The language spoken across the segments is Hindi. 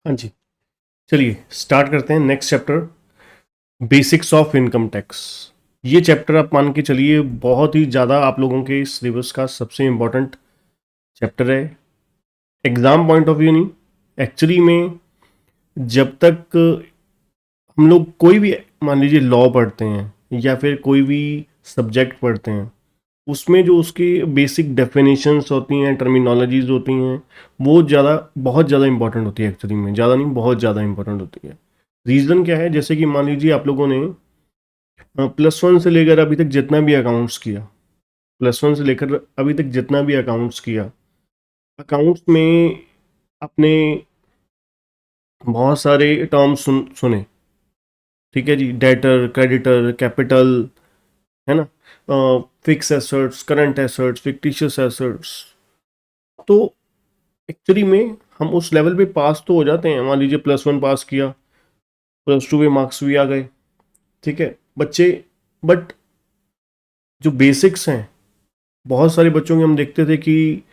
हाँ जी, चलिए स्टार्ट करते हैं next chapter, basics of income tax. ये चैप्टर आप मान के चलिए बहुत ही ज़्यादा आप लोगों के सिलेबस का सबसे इम्पोर्टेंट चैप्टर है। एग्ज़ाम पॉइंट ऑफ व्यू नहीं, एक्चुअली में जब तक हम लोग कोई भी मान लीजिए लॉ पढ़ते हैं या फिर कोई भी सब्जेक्ट पढ़ते हैं, उसमें जो उसकी बेसिक डेफिनेशंस होती हैं, टर्मिनोलॉजीज होती हैं, वो ज़्यादा बहुत ज़्यादा इंपॉर्टेंट होती है। एक्चुअली में ज़्यादा नहीं, बहुत ज़्यादा इंपॉर्टेंट होती है। रीज़न क्या है, जैसे कि मान लीजिए आप लोगों ने +1 से लेकर अभी तक जितना भी अकाउंट्स किया, +1 से लेकर अभी तक जितना भी अकाउंट्स किया, अकाउंट्स में आपने बहुत सारे टर्म्स सुने। ठीक है जी, डेटर, क्रेडिटर, कैपिटल, है ना, fix assets, current assets, fictitious assets. तो एक्चुअली में हम उस लेवल पे पास तो हो जाते हैं, मान लीजिए +1 पास किया, +2 पे मार्क्स भी आ गए, ठीक है बच्चे। बट जो बेसिक्स हैं, बहुत सारे बच्चों के हम देखते थे कि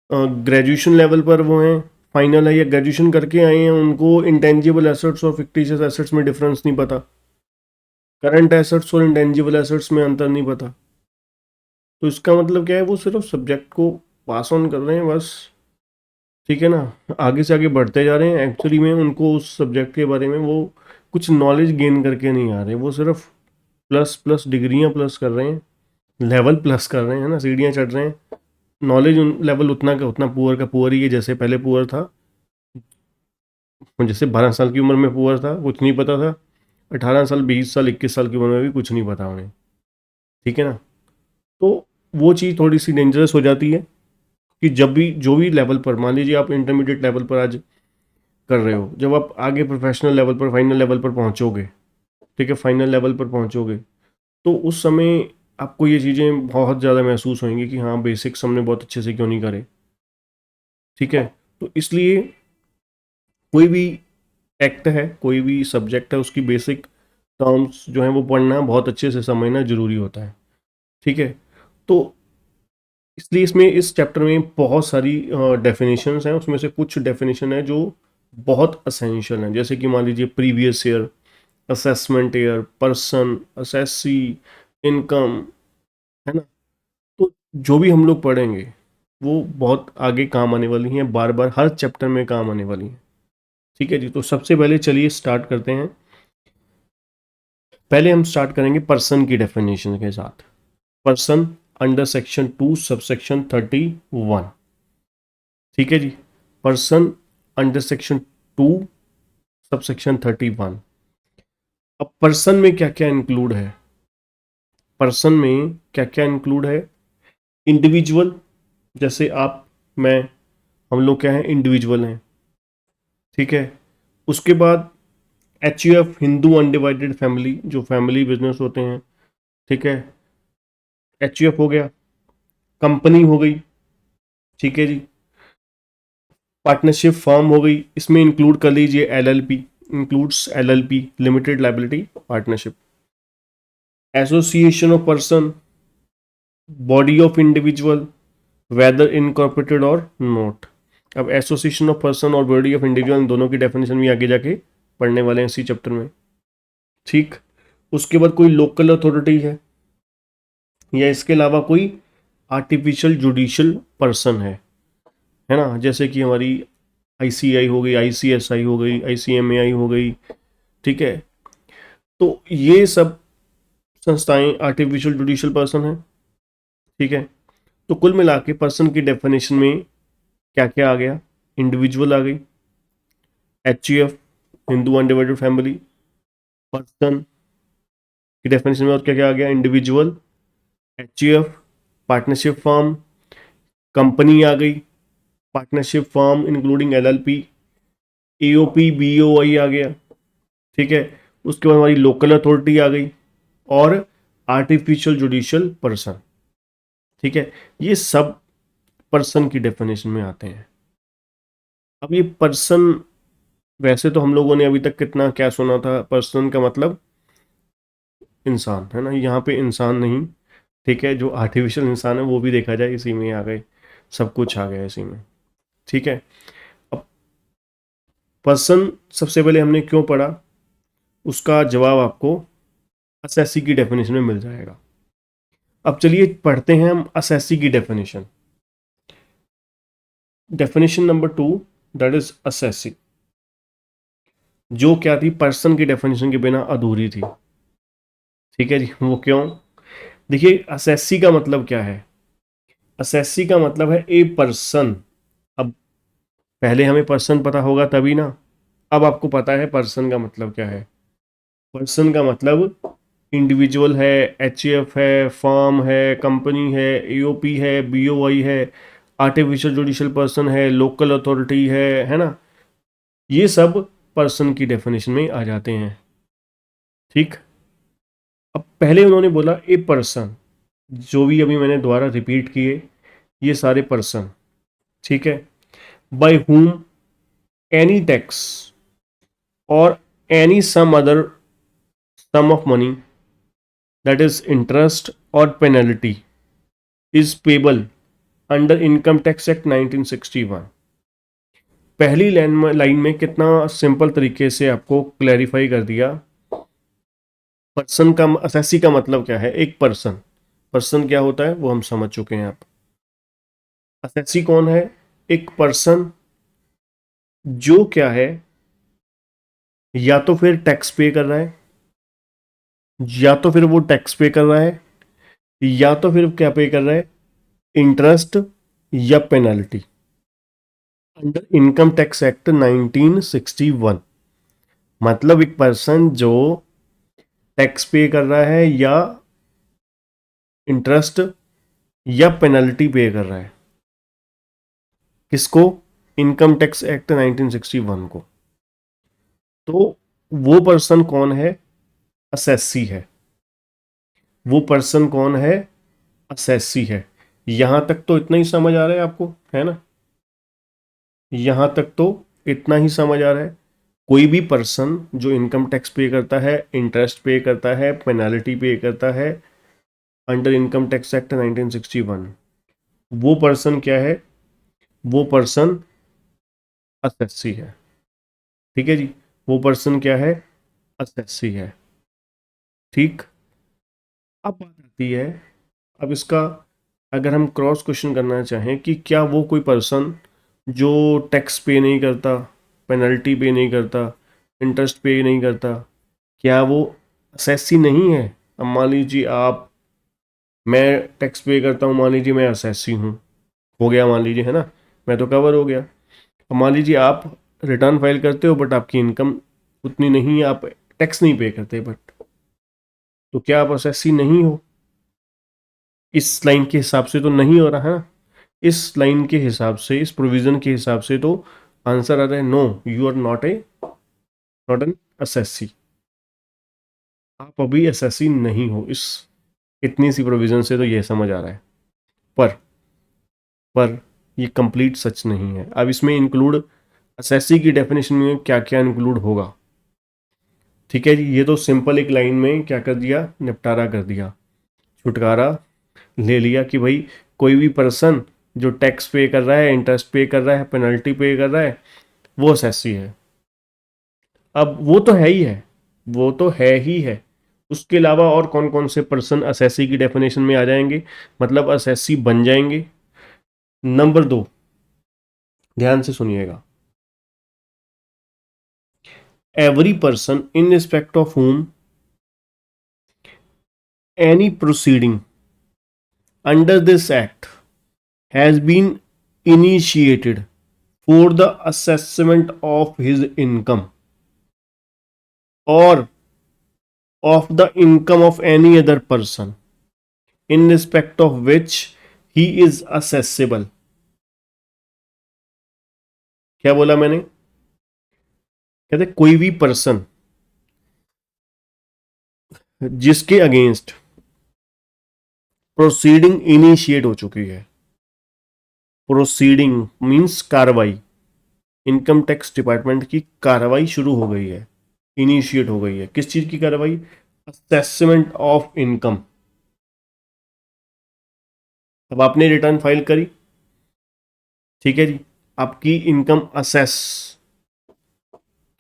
ग्रेजुएशन लेवल पर वो हैं, फाइनल है या ग्रेजुएशन करके आए हैं, उनको इंटेंजिबल एसेट्स और फिक्टिशियस एसेट्स में डिफरेंस नहीं पता, करंट एसेट्स और इंटेंजिबल एसेट्स में अंतर नहीं पता। तो इसका मतलब क्या है, वो सिर्फ सब्जेक्ट को पास ऑन कर रहे हैं बस, ठीक है ना, आगे से आगे बढ़ते जा रहे हैं। एक्चुअली में उनको उस सब्जेक्ट के बारे में वो कुछ नॉलेज गेन करके नहीं आ रहे, वो सिर्फ प्लस प्लस डिग्रियां प्लस कर रहे हैं, लेवल प्लस कर रहे हैं ना, सीढ़ियां चढ़ रहे हैं। नॉलेज लेवल उतना का उतना पुअर का पुअर ही है, जैसे पहले पुअर था, जैसे 12 साल की उम्र में पुअर था, कुछ नहीं पता था, 18 साल 20 साल 21 साल की उम्र में भी कुछ नहीं पता उन्हें, ठीक है ना। तो वो चीज़ थोड़ी सी डेंजरस हो जाती है कि जब भी जो भी लेवल पर, मान लीजिए आप इंटरमीडिएट लेवल पर आज कर रहे हो, जब आप आगे प्रोफेशनल लेवल पर, फाइनल लेवल पर पहुंचोगे, ठीक है, फाइनल लेवल पर पहुंचोगे, तो उस समय आपको ये चीज़ें बहुत ज़्यादा महसूस होंगी कि हाँ बेसिक्स हमने बहुत अच्छे से क्यों नहीं करे, ठीक है। तो इसलिए कोई भी एक्ट है, कोई भी सब्जेक्ट है, उसकी बेसिक टर्म्स जो हैं वो पढ़ना बहुत अच्छे से समझना जरूरी होता है, ठीक है। तो इसलिए इसमें इस चैप्टर में बहुत सारी डेफिनेशंस हैं, उसमें से कुछ डेफिनेशन है जो बहुत असेंशियल हैं, जैसे कि मान लीजिए previous year, assessment year, person, assessee, income, है ना। तो जो भी हम लोग पढ़ेंगे वो बहुत आगे काम आने वाली हैं, बार बार हर चैप्टर में काम आने वाली हैं, ठीक है जी। तो सबसे पहले चलिए स्टार्ट करते हैं। पहले हम स्टार्ट करेंगे पर्सन की डेफिनेशन के साथ। पर्सन अंडर सेक्शन 2 सबसेक्शन 31, ठीक है जी। Person under section 2 subsection 31। अब पर्सन में क्या क्या इंक्लूड है, पर्सन में क्या क्या इंक्लूड है? इंडिविजुअल, जैसे आप, मैं, हम लोग क्या है, इंडिविजुअल हैं, ठीक है। उसके बाद HUF, हिंदू अनडिवाइडेड फैमिली, जो फैमिली बिजनेस होते हैं, ठीक है, HUF हो गया। कंपनी हो गई, ठीक है जी। पार्टनरशिप फर्म हो गई, इसमें इंक्लूड कर लीजिए LLP, includes LLP, limited liability partnership. Association of person, body of individual, weather incorporated और नॉट। अब एसोसिएशन ऑफ पर्सन और बॉडी ऑफ इंडिविजुअल, इन दोनों की डेफिनेशन भी आगे जाके पढ़ने वाले हैं इसी चैप्टर में, ठीक। उसके बाद कोई लोकल अथॉरिटी या इसके अलावा कोई आर्टिफिशियल जुडिशियल पर्सन है ना, जैसे कि हमारी ICI हो गई, ICSI हो गई, ICMAI हो गई, ठीक है। तो ये सब संस्थाएं आर्टिफिशियल जुडिशियल पर्सन है, ठीक है। तो कुल मिला के पर्सन की डेफिनेशन में क्या क्या आ गया? इंडिविजुअल आ गई, HUF, Hindu undivided family, person की डेफिनेशन में और क्या क्या आ गया? Individual, HUF, partnership firm, company आ गई, partnership firm including LLP, AOP, BOI आ गया, ठीक है। उसके बाद हमारी लोकल अथॉरिटी आ गई और आर्टिफिशियल जुडिशियल पर्सन, ठीक है। ये सब पर्सन की डेफिनेशन में आते हैं। अब ये पर्सन, वैसे तो हम लोगों ने अभी तक कितना क्या सुना था, पर्सन का मतलब इंसान, है ना, यहाँ पे इंसान नहीं, ठीक है, जो आर्टिफिशियल इंसान है वो भी देखा जाए, इसी में आ गए, सब कुछ आ गया इसी में, ठीक है। अब पर्सन सबसे पहले हमने क्यों पढ़ा, उसका जवाब आपको असेसी की डेफिनेशन में मिल जाएगा। अब चलिए पढ़ते हैं हम असेसी की definition. Definition number 2, that is assessee, जो क्या थी, पर्सन की डेफिनेशन के बिना अधूरी थी। ठीक है जी, वो क्यों? देखिए असेसी का मतलब क्या है, असेसी का मतलब है ए पर्सन। अब पहले हमें पर्सन पता होगा तभी ना, अब आपको पता है पर्सन का मतलब क्या है। पर्सन का मतलब इंडिविजुअल है, एचएफ है, फर्म है, कंपनी है, एओपी है, बीओआई है, आर्टिफिशियल जुडिशियल पर्सन है, लोकल अथॉरिटी है ना, ये सब पर्सन की डेफिनेशन में आ जाते हैं। ठीक, अब पहले उन्होंने बोला ए पर्सन, जो भी अभी मैंने दोबारा रिपीट किए ये सारे पर्सन। ठीक है, बाय हुम एनी टैक्स और any sum other sum of money, that is interest और penalty, is payable under income tax act 1961। पहली लाइन में कितना सिंपल तरीके से आपको क्लैरिफाई कर दिया। पर्सन का असेसी का मतलब क्या है, एक पर्सन, पर्सन क्या होता है वो हम समझ चुके हैं। आप असेसी कौन है, एक पर्सन जो क्या है, या तो फिर टैक्स पे कर रहा है, या तो फिर वो टैक्स पे कर रहा है, या तो फिर क्या पे कर रहा है, इंटरेस्ट या penalty under income tax act 1961। मतलब एक पर्सन जो टैक्स पे कर रहा है या इंटरेस्ट या पेनल्टी पे कर रहा है, किसको, इनकम टैक्स एक्ट 1961 को। तो वो पर्सन कौन है, असेसी है। वो पर्सन कौन है, असेसी है। यहां तक तो इतना ही समझ आ रहा है आपको, है ना, यहां तक तो इतना ही समझ आ रहा है। कोई भी पर्सन जो इनकम टैक्स पे करता है, इंटरेस्ट पे करता है, पेनल्टी पे करता है अंडर इनकम टैक्स एक्ट 1961, वो पर्सन क्या है, वो पर्सन असेसी है। ठीक है जी, वो पर्सन क्या है, असेसी है। ठीक, अब बात आती है, अब इसका अगर हम क्रॉस क्वेश्चन करना चाहें कि क्या वो कोई पर्सन जो टैक्स पे नहीं करता, पेनल्टी पे नहीं करता, इंटरेस्ट पे नहीं करता, क्या वो असेसी नहीं है? अब मान लीजिए आप, मैं टैक्स पे करता हूँ, मान लीजिए मैं असेसी हूँ, हो गया मान लीजिए, है ना, मैं तो कवर हो गया। अब मान लीजिए आप रिटर्न फाइल करते हो बट आपकी इनकम उतनी नहीं है, आप टैक्स नहीं पे करते बट, तो क्या आप असेसी नहीं हो? इस लाइन के हिसाब से तो नहीं हो रहा है। इस लाइन के हिसाब से, इस प्रोविजन के हिसाब से तो आंसर आ रहा है no, you are not an assessee. आप अभी एसएससी नहीं हो, इस इतनी सी प्रोविजन से तो यह समझ आ रहा है। पर पर ये कंप्लीट सच नहीं है। अब इसमें इंक्लूड, एसएससी की डेफिनेशन में क्या क्या इंक्लूड होगा। ठीक है जी, ये तो सिंपल एक लाइन में क्या कर दिया, निपटारा कर दिया, छुटकारा ले लिया कि भाई कोई भी पर्सन जो टैक्स पे कर रहा है, इंटरेस्ट पे कर रहा है, पेनल्टी पे कर रहा है, वो एसएससी है। अब वो तो है ही है, वो तो है ही है, उसके अलावा और कौन कौन से पर्सन एसएससी की डेफिनेशन में आ जाएंगे, मतलब एसएससी बन जाएंगे। नंबर 2, ध्यान से सुनिएगा, every person in respect of whom any proceeding under this act has been initiated for the assessment of his income or of the income of any other person in respect of which he is assessable। क्या बोला मैंने, कहते कोई भी पर्सन जिसके अगेंस्ट प्रोसीडिंग इनिशिएट हो चुकी है, प्रोसीडिंग मींस कार्रवाई, इनकम टैक्स डिपार्टमेंट की कार्रवाई शुरू हो गई है, इनिशिएट हो गई है, किस चीज की कार्रवाई, असेसमेंट ऑफ इनकम। अब आपने रिटर्न फाइल करी, ठीक है जी, आपकी इनकम असेस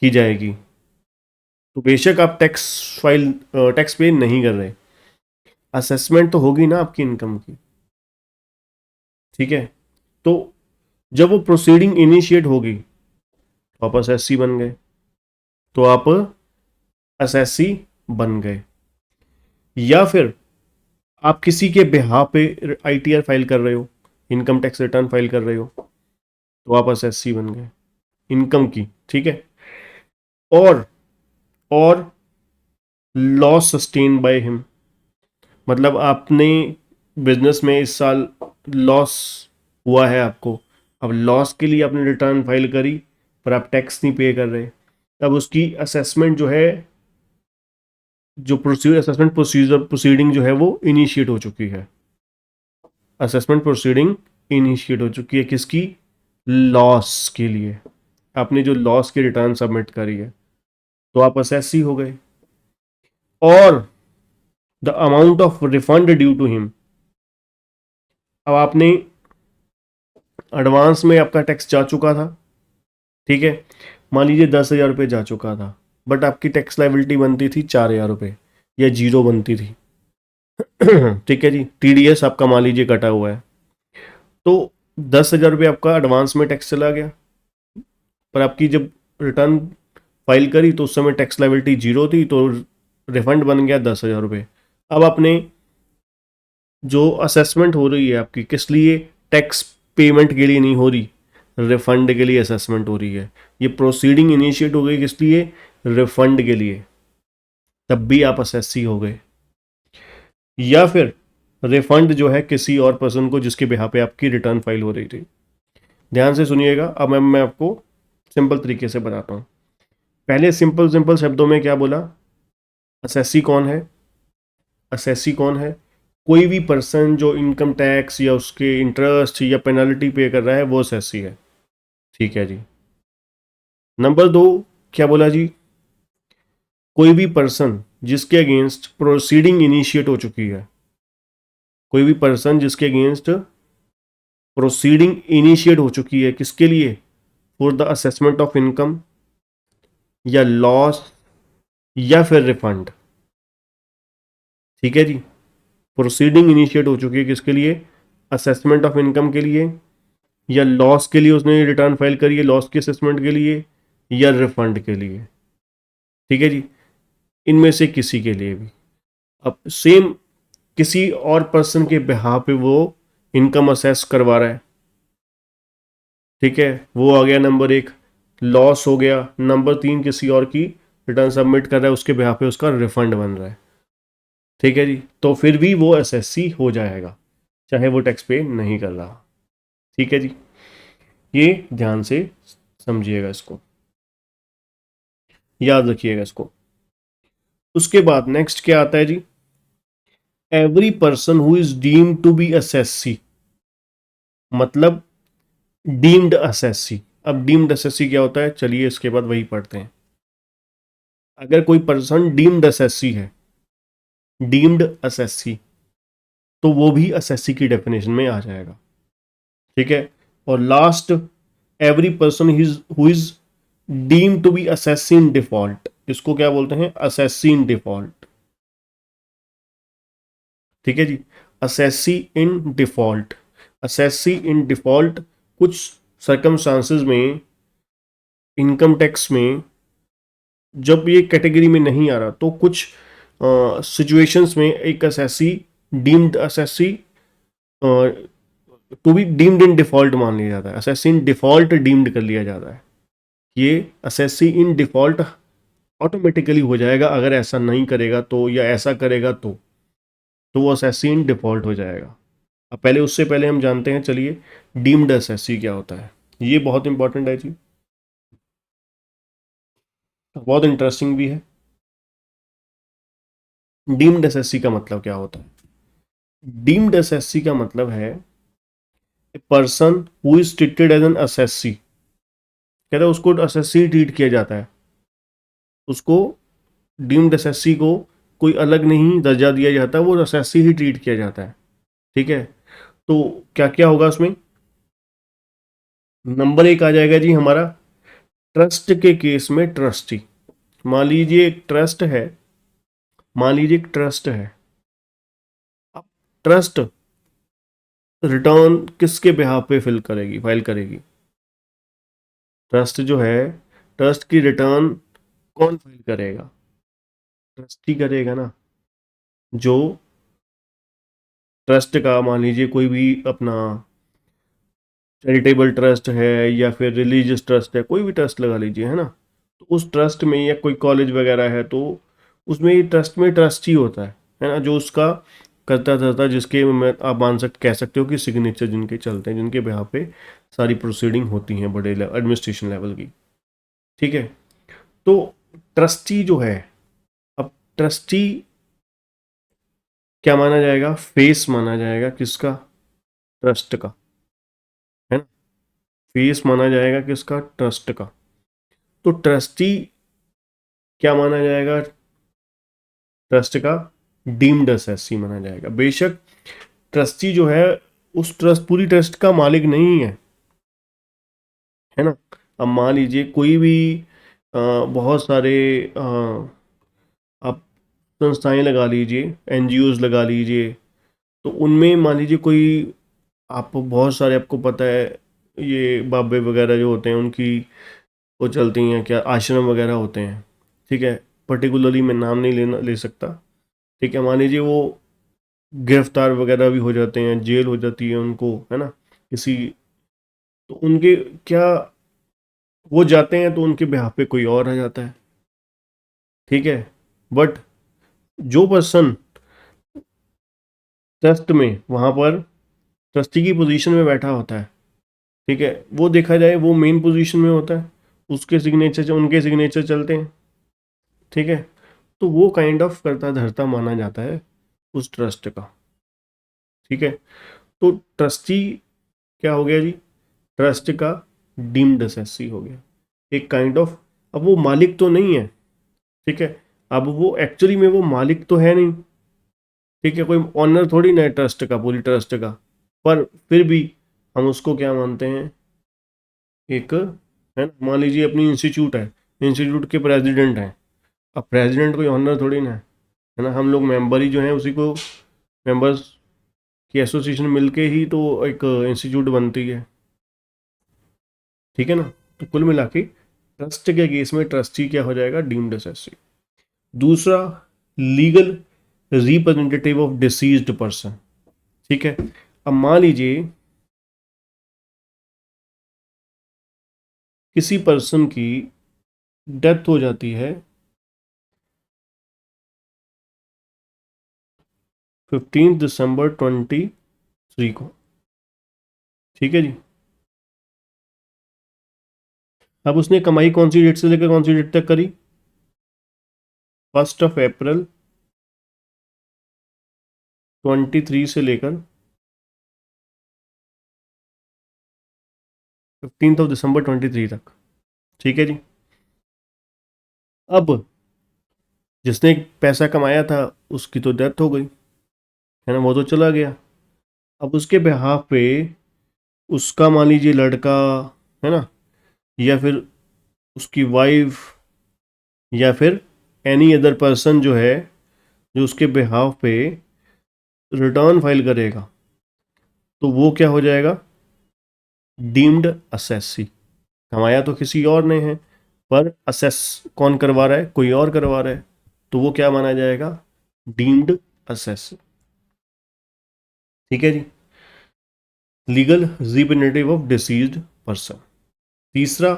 की जाएगी। तो बेशक आप टैक्स पे नहीं कर रहे, असेसमेंट तो होगी ना आपकी इनकम की, ठीक है। तो जब वो प्रोसीडिंग इनिशिएट होगी तो आप एसएससी बन गए, तो आप एसएससी बन गए। या फिर आप किसी के बिहाफ पे आईटीआर फाइल कर रहे हो, इनकम टैक्स रिटर्न फाइल कर रहे हो, तो आप एसएससी बन गए इनकम की, ठीक है। और लॉस सस्टेन बाय हिम, मतलब आपने बिजनेस में इस साल लॉस हुआ है आपको, अब लॉस के लिए आपने रिटर्न फाइल करी पर आप टैक्स नहीं पे कर रहे, तब उसकी असेसमेंट जो है, जो प्रोसीजर असेसमेंट प्रोसीडिंग जो है वो इनिशिएट हो चुकी है। असेसमेंट प्रोसीडिंग इनिशिएट हो चुकी है किसकी? लॉस के लिए। आपने जो लॉस की रिटर्न सबमिट करी है तो आप असेसी हो गए। और the amount of refund due to him, अब आपने एडवांस में आपका टैक्स जा चुका था, ठीक है, मान लीजिए 10,000 रुपये जा चुका था, बट आपकी टैक्स लाइबिलिटी बनती थी 4,000 रुपये या जीरो बनती थी। ठीक है जी, टीडीएस आपका मान लीजिए कटा हुआ है, तो 10,000 रुपये आपका एडवांस में टैक्स चला गया, पर आपकी जब रिटर्न फाइल करी तो उस समय टैक्स लाइबिलिटी जीरो थी, तो रिफंड बन गया 10,000 रुपये। अब आपने जो असेसमेंट हो रही है आपकी किस लिए? टैक्स पेमेंट के लिए नहीं हो रही, रिफंड के लिए असेसमेंट हो रही है। ये प्रोसीडिंग इनिशिएट हो गई किस लिए? रिफंड के लिए, तब भी आप असेसी हो गए। या फिर रिफंड जो है किसी और पर्सन को जिसके बिहाफ पे आपकी रिटर्न फाइल हो रही थी। ध्यान से सुनिएगा, अब मैं आपको सिंपल तरीके से बताता हूँ। पहले सिंपल सिंपल शब्दों में क्या बोला? असेसी कौन है? असेसी कौन है? कोई भी पर्सन जो इनकम टैक्स या उसके इंटरेस्ट या पेनल्टी पे कर रहा है वो असेसी है, ठीक है जी। नंबर 2 क्या बोला जी? कोई भी पर्सन जिसके अगेंस्ट प्रोसीडिंग इनिशिएट हो चुकी है, कोई भी पर्सन जिसके अगेंस्ट प्रोसीडिंग इनिशिएट हो चुकी है, किसके लिए? For the assessment of income या लॉस या फिर रिफंड, ठीक है जी। प्रोसीडिंग इनिशिएट हो चुकी है किसके लिए? असेसमेंट ऑफ इनकम के लिए, या लॉस के लिए उसने रिटर्न फाइल करी है लॉस के असेसमेंट के लिए, या रिफंड के लिए, ठीक है जी। इनमें से किसी के लिए भी अब सेम किसी और पर्सन के बिहाफ पे वो इनकम असेस करवा रहा है, ठीक है, वो आ गया नंबर 1, लॉस हो गया। नंबर 3 किसी और की रिटर्न सबमिट कर रहा है, उसके बिहाफ पे उसका रिफंड बन रहा है, ठीक है जी। तो फिर भी वो एसएससी हो जाएगा चाहे वो टैक्स पे नहीं कर रहा, ठीक है जी। ये ध्यान से समझिएगा, इसको याद रखिएगा इसको। उसके बाद नेक्स्ट क्या आता है जी? Every person who is deemed to be assessee, मतलब डीम्ड एसएससी। अब डीम्ड एसएससी क्या होता है, चलिए इसके बाद वही पढ़ते हैं। अगर कोई पर्सन डीम्ड एसएससी है, डीम्ड एसएससी, तो वो भी एसएससी की डेफिनेशन में आ जाएगा, ठीक है। और last, every person who is deemed to be assessee in default, इसको क्या बोलते हैं? एसएससी इन डिफॉल्ट, ठीक है जी। Assessee in default, assessee in default कुछ सर्कमस्टांसेस में इनकम टैक्स में जब ये कैटेगरी में नहीं आ रहा तो कुछ सिचुएशंस में एक assessee deemed assessee to be deemed in default मान लिया जाता है, असेसी इन डिफॉल्ट डीम्ड कर लिया जाता है। ये असेसी इन डिफॉल्ट ऑटोमेटिकली हो जाएगा अगर ऐसा नहीं करेगा तो, या ऐसा करेगा तो वो असेसी इन डिफॉल्ट हो जाएगा। अब पहले उससे पहले हम जानते हैं, चलिए डीम्ड एसएससी क्या होता है। ये बहुत इंपॉर्टेंट है जी, बहुत इंटरेस्टिंग भी है। डीम्ड एसएससी का मतलब क्या होता है? डीम्ड एसएससी का मतलब है a person who is treated as an assessee, कहता है उसको एसएससी ट्रीट किया जाता है, उसको डीम्ड एसएससी को कोई अलग नहीं दर्जा दिया जाता, वो एसएससी ही ट्रीट किया जाता है, ठीक है। तो क्या क्या होगा उसमें? नंबर 1 आ जाएगा जी हमारा ट्रस्ट के केस में ट्रस्टी, मान लीजिए एक ट्रस्ट है, मान लीजिए एक ट्रस्ट है, अब ट्रस्ट रिटर्न किसके बिहाफ पे फाइल करेगी? ट्रस्ट जो है, ट्रस्ट की रिटर्न कौन फाइल करेगा? ट्रस्टी करेगा ना। जो ट्रस्ट का, मान लीजिए कोई भी अपना चैरिटेबल ट्रस्ट है या फिर रिलीजियस ट्रस्ट है, कोई भी ट्रस्ट लगा लीजिए, है ना, तो उस ट्रस्ट में या कोई कॉलेज वगैरह है तो उसमें ट्रस्ट में ट्रस्टी होता है ना, जो उसका करता धरता, जिसके में आप कह सकते हो कि सिग्नेचर जिनके चलते हैं, जिनके बिहाफ पे सारी प्रोसीडिंग होती हैं बड़े एडमिनिस्ट्रेशन लेवल की। ठीक है, तो ट्रस्टी जो है, अब ट्रस्टी क्या माना जाएगा? फेस माना जाएगा किसका? ट्रस्ट का, है ना, फेस माना जाएगा किसका? ट्रस्ट का। तो ट्रस्टी क्या माना जाएगा? ट्रस्ट का डीम्ड एसेसी माना जाएगा। बेशक ट्रस्टी जो है उस ट्रस्ट, पूरी ट्रस्ट का मालिक नहीं है ना। अब मान लीजिए कोई भी बहुत सारे आप संस्थाएं लगा लीजिए, एनजीओज लगा लीजिए, तो उनमें मान लीजिए कोई, आप बहुत सारे, आपको पता है ये बाबे वगैरह जो होते हैं उनकी वो चलती हैं, क्या आश्रम वगैरह होते हैं, ठीक है, पर्टिकुलरली मैं नाम नहीं ले सकता। ठीक है, मान लीजिए वो गिरफ्तार वगैरह भी हो जाते हैं, जेल हो जाती है उनको, है ना, किसी, तो उनके क्या, वो जाते हैं तो उनके बिहाफ पे कोई और आ जाता है। ठीक है, बट जो पर्सन ट्रस्ट में वहां पर ट्रस्टी की पोजीशन में बैठा होता है, ठीक है, वो देखा जाए वो मेन पोजीशन में होता है, उसके सिग्नेचर, उनके सिग्नेचर चलते हैं। ठीक है, तो वो काइंड ऑफ करता धरता माना जाता है उस ट्रस्ट का। ठीक है, तो ट्रस्टी क्या हो गया जी? ट्रस्ट का डीम्ड असेसी हो गया, एक काइंड ऑफ। अब वो मालिक तो नहीं है, ठीक है, अब वो एक्चुअली में वो मालिक तो है नहीं, ठीक है, कोई ऑनर थोड़ी ना है ट्रस्ट का, पूरी ट्रस्ट का, पर फिर भी हम उसको क्या मानते हैं? एक, है ना, मान लीजिए अपनी इंस्टीट्यूट है, इंस्टीट्यूट के प्रेसिडेंट हैं, अब प्रेसिडेंट कोई ऑनर थोड़ी ना है ना, हम लोग मेंबर ही जो हैं उसी को, मेंबर्स की एसोसिएशन मिलके ही तो एक इंस्टीट्यूट बनती है। ठीक है ना, तो कुल मिला के ट्रस्ट के केस में ट्रस्टी क्या हो जाएगा? Deemed assessee. दूसरा, legal representative of deceased person. ठीक है, अब मान लीजिए किसी पर्सन की डेथ हो जाती है 15 दिसंबर 23 को। ठीक है जी, अब उसने कमाई कौन सी डेट से लेकर कौन सी डेट तक करी? 1 अप्रैल 23 से लेकर 15 दिसंबर 23 तक। ठीक है जी, अब जिसने पैसा कमाया था उसकी तो डेथ हो गई, है ना, वो तो चला गया। अब उसके बिहाफ पे उसका मान लीजिए लड़का, है ना, या फिर उसकी वाइफ, या फिर एनी अदर पर्सन जो है, जो उसके बिहाफ पे रिटर्न फाइल करेगा, तो वो क्या हो जाएगा? Deemed assessee. कमाया तो किसी और ने है, पर असेस कौन करवा रहा है? कोई और करवा रहा है, तो वो क्या माना जाएगा? Deemed assessee. ठीक है जी, legal representative of deceased person. तीसरा,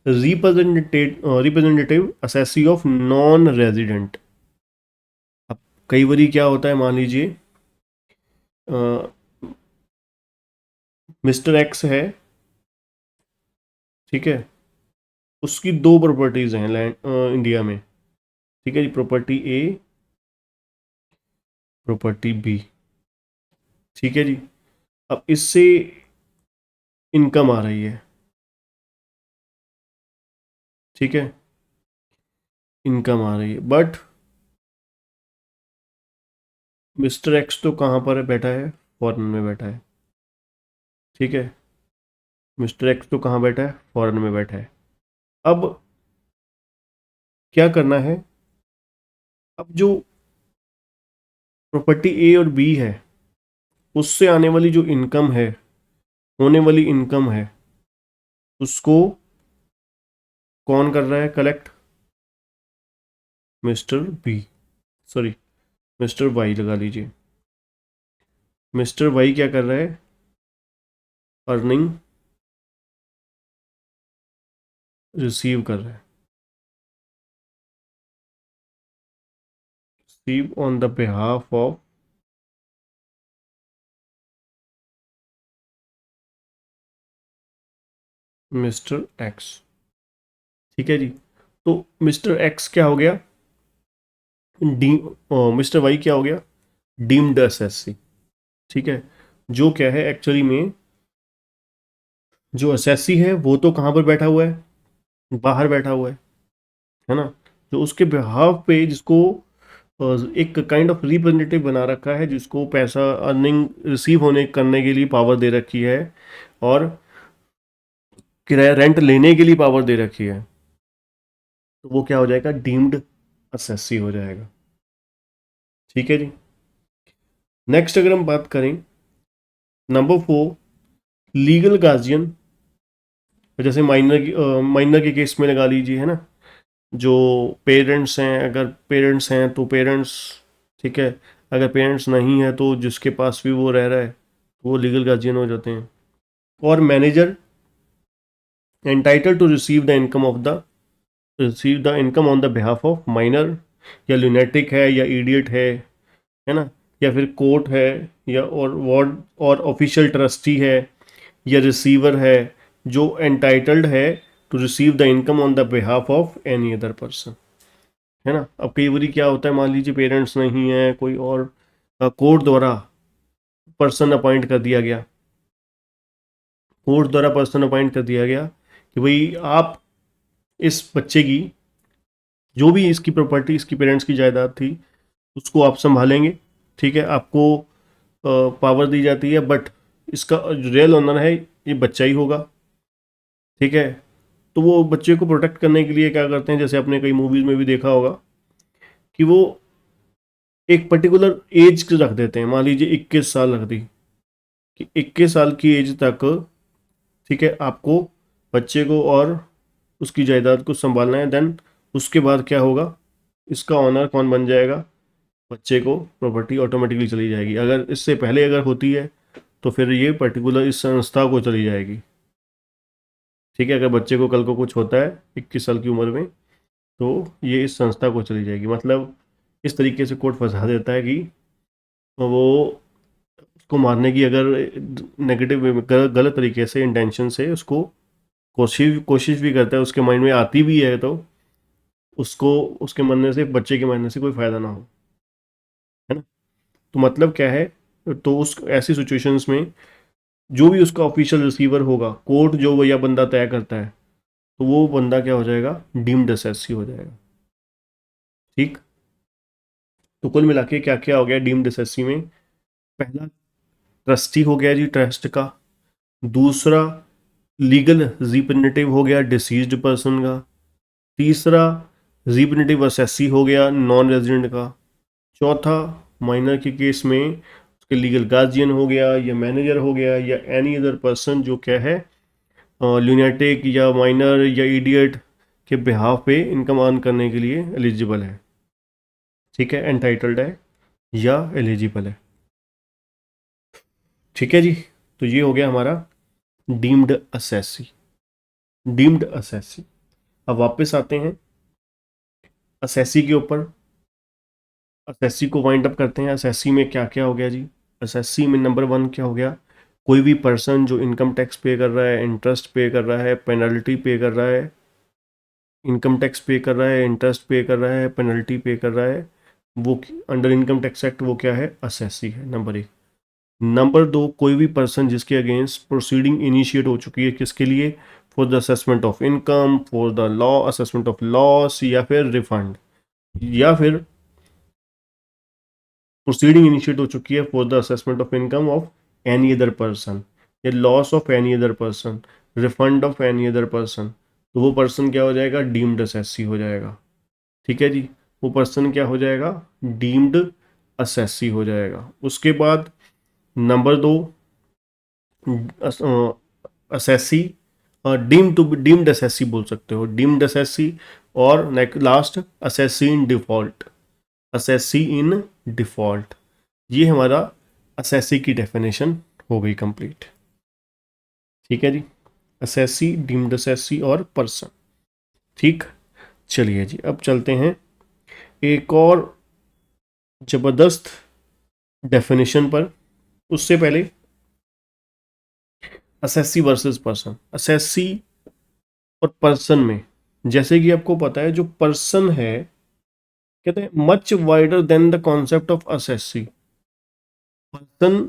representative assessee of non resident. अब कई बारी क्या होता है, मान लीजिए मिस्टर एक्स है, ठीक है, उसकी दो प्रॉपर्टीज हैं लैंड इंडिया में। ठीक है जी, प्रॉपर्टी ए, प्रॉपर्टी बी। ठीक है जी, अब इससे इनकम आ रही है, ठीक है, इनकम आ रही है, बट मिस्टर एक्स तो कहाँ पर है बैठा है? फॉरेन में बैठा है। ठीक है, मिस्टर एक्स तो कहाँ बैठा है? फॉरेन में बैठा है। अब क्या करना है, अब जो प्रॉपर्टी ए और बी है उससे आने वाली जो इनकम है, होने वाली इनकम है, उसको कौन कर रहा है collect? Mister B, sorry mister Y लगा लीजिए। मिस्टर वाई क्या कर रहा है? अर्निंग रिसीव कर रहा है, receive on the behalf of mister x. ठीक है जी। तो मिस्टर एक्स क्या हो गया? डी मिस्टर वाई क्या हो गया? Deemed SSC. ठीक है। जो क्या है एक्चुअली में, जो एसएससी है वो तो कहाँ पर बैठा हुआ है? बाहर बैठा हुआ है ना। जो उसके बिहाफ पे जिसको एक काइंड ऑफ रिप्रेजेंटेटिव बना रखा है, जिसको पैसा अर्निंग रिसीव होने करने के लिए पावर दे रखी है, और किराया रेंट लेने के लिए पावर दे रखी है, तो वो क्या हो जाएगा? डीम्ड एसएससी हो जाएगा। ठीक है जी। नेक्स्ट अगर हम बात करें नंबर 4, लीगल गार्जियन। जैसे माइनर के केस में लगा लीजिए, है ना, जो पेरेंट्स हैं, अगर पेरेंट्स हैं तो पेरेंट्स, ठीक है, अगर पेरेंट्स नहीं है तो जिसके पास भी वो रह रहा है वो लीगल गार्जियन हो जाते हैं। और manager entitle to receive the income on the behalf of minor, या लुनेटिक है या इडियट है ना, या फिर कोर्ट है, या और वार्ड और ऑफिशियल ट्रस्टी है, या रिसीवर है, जो एंटाइटल्ड है to receive the income on the behalf of any other person, है ना। अब कई बार क्या होता है, मान लीजिए पेरेंट्स नहीं है, कोई और कोर्ट द्वारा पर्सन अपॉइंट कर दिया गया, कोर्ट द्वारा पर्सन अपॉइंट कर दिया गया कि भाई आप इस बच्चे की, जो भी इसकी प्रॉपर्टी, इसकी पेरेंट्स की जायदाद थी, उसको आप संभालेंगे। ठीक है, आपको पावर दी जाती है, बट इसका रियल ओनर है ये बच्चा ही होगा। ठीक है। तो वो बच्चे को प्रोटेक्ट करने के लिए क्या करते हैं, जैसे आपने कई मूवीज में भी देखा होगा कि वो एक पर्टिकुलर एज रख देते हैं, मान लीजिए 21 साल रख दी कि 21 साल की एज तक, ठीक है, आपको बच्चे को और उसकी जायदाद को संभालना है। देन उसके बाद क्या होगा, इसका ऑनर कौन बन जाएगा? बच्चे को प्रॉपर्टी ऑटोमेटिकली चली जाएगी। अगर इससे पहले अगर होती है तो फिर ये पर्टिकुलर इस संस्था को चली जाएगी। ठीक है, अगर बच्चे को कल को कुछ होता है 21 साल की उम्र में, तो ये इस संस्था को चली जाएगी। मतलब इस तरीके से कोर्ट फंसा देता है कि वो उसको मारने की, अगर नेगेटिव वे में, गलत तरीके से, इंटेंशन से उसको कोशिश कोशिश भी करता है, उसके माइंड में आती भी है, तो उसको, उसके मरने से, बच्चे के मरने से कोई फायदा ना हो, है ना। तो मतलब क्या है, तो उस ऐसी सिचुएशंस में जो भी उसका ऑफिशियल रिसीवर होगा, कोर्ट जो या बंदा तय करता है, तो वो बंदा क्या हो जाएगा? डीम्ड एसएससी हो जाएगा। ठीक। तो कुल मिला के क्या क्या हो गया डीम्ड एसएससी में? पहला, ट्रस्टी हो गया जी ट्रस्ट का। दूसरा, लीगल रिप्रेजेंटेटिव हो गया डिसीज्ड पर्सन का। तीसरा, रिप्रेजेंटेटिव एसएससी हो गया नॉन रेजिडेंट का। चौथा, माइनर के केस में उसके लीगल गार्जियन हो गया, या मैनेजर हो गया, या एनी अदर पर्सन जो क्या है ल्यूनेटिक या माइनर या इडियट के बिहाफ पे इनकम अर्न करने के लिए एलिजिबल है। ठीक है, एंटाइटल्ड है या एलिजिबल है। ठीक है जी। तो ये हो गया हमारा डीम्ड असेसी। Deemed assessee. अब वापस आते हैं असेसी के ऊपर। असेसी को वाइंड अप करते हैं। असेसी में क्या क्या हो गया जी? असेसी में नंबर 1 क्या हो गया? कोई भी पर्सन जो इनकम टैक्स पे कर रहा है, इंटरेस्ट पे कर रहा है, पेनल्टी पे कर रहा है, इनकम टैक्स पे कर रहा है, इंटरेस्ट पे कर रहा है, पेनल्टी पे कर रहा है, वो अंडर इनकम टैक्स एक्ट वो क्या है? असेसी है, नंबर 1। नंबर 2, कोई भी पर्सन जिसके अगेंस्ट प्रोसीडिंग इनिशिएट हो चुकी है, किसके लिए? For the assessment of income, for the law assessment of loss, या फिर रिफंड, या फिर प्रोसीडिंग इनिशिएट हो चुकी है for the assessment of income of any other person, या loss of any other person, refund of any other person. तो वो पर्सन क्या हो जाएगा, डीम्ड असेसी हो जाएगा। ठीक है जी, वो पर्सन क्या हो जाएगा, डीम्ड असेसी हो जाएगा। उसके बाद नंबर 2, असेसी, डीम्ड असेसी बोल सकते हो, डीम्ड असेसी। और last assessee in default, assessee in default. ये हमारा असेसी की डेफिनेशन हो गई कंप्लीट। ठीक है जी, असेसी, डीम्ड असेसी और पर्सन। ठीक, चलिए जी अब चलते हैं एक और जबरदस्त डेफिनेशन पर। उससे पहले असेसी वर्सेस पर्सन, असेसी और पर्सन में, जैसे कि आपको पता है जो पर्सन है, कहते हैं much wider than the concept of assessee. Person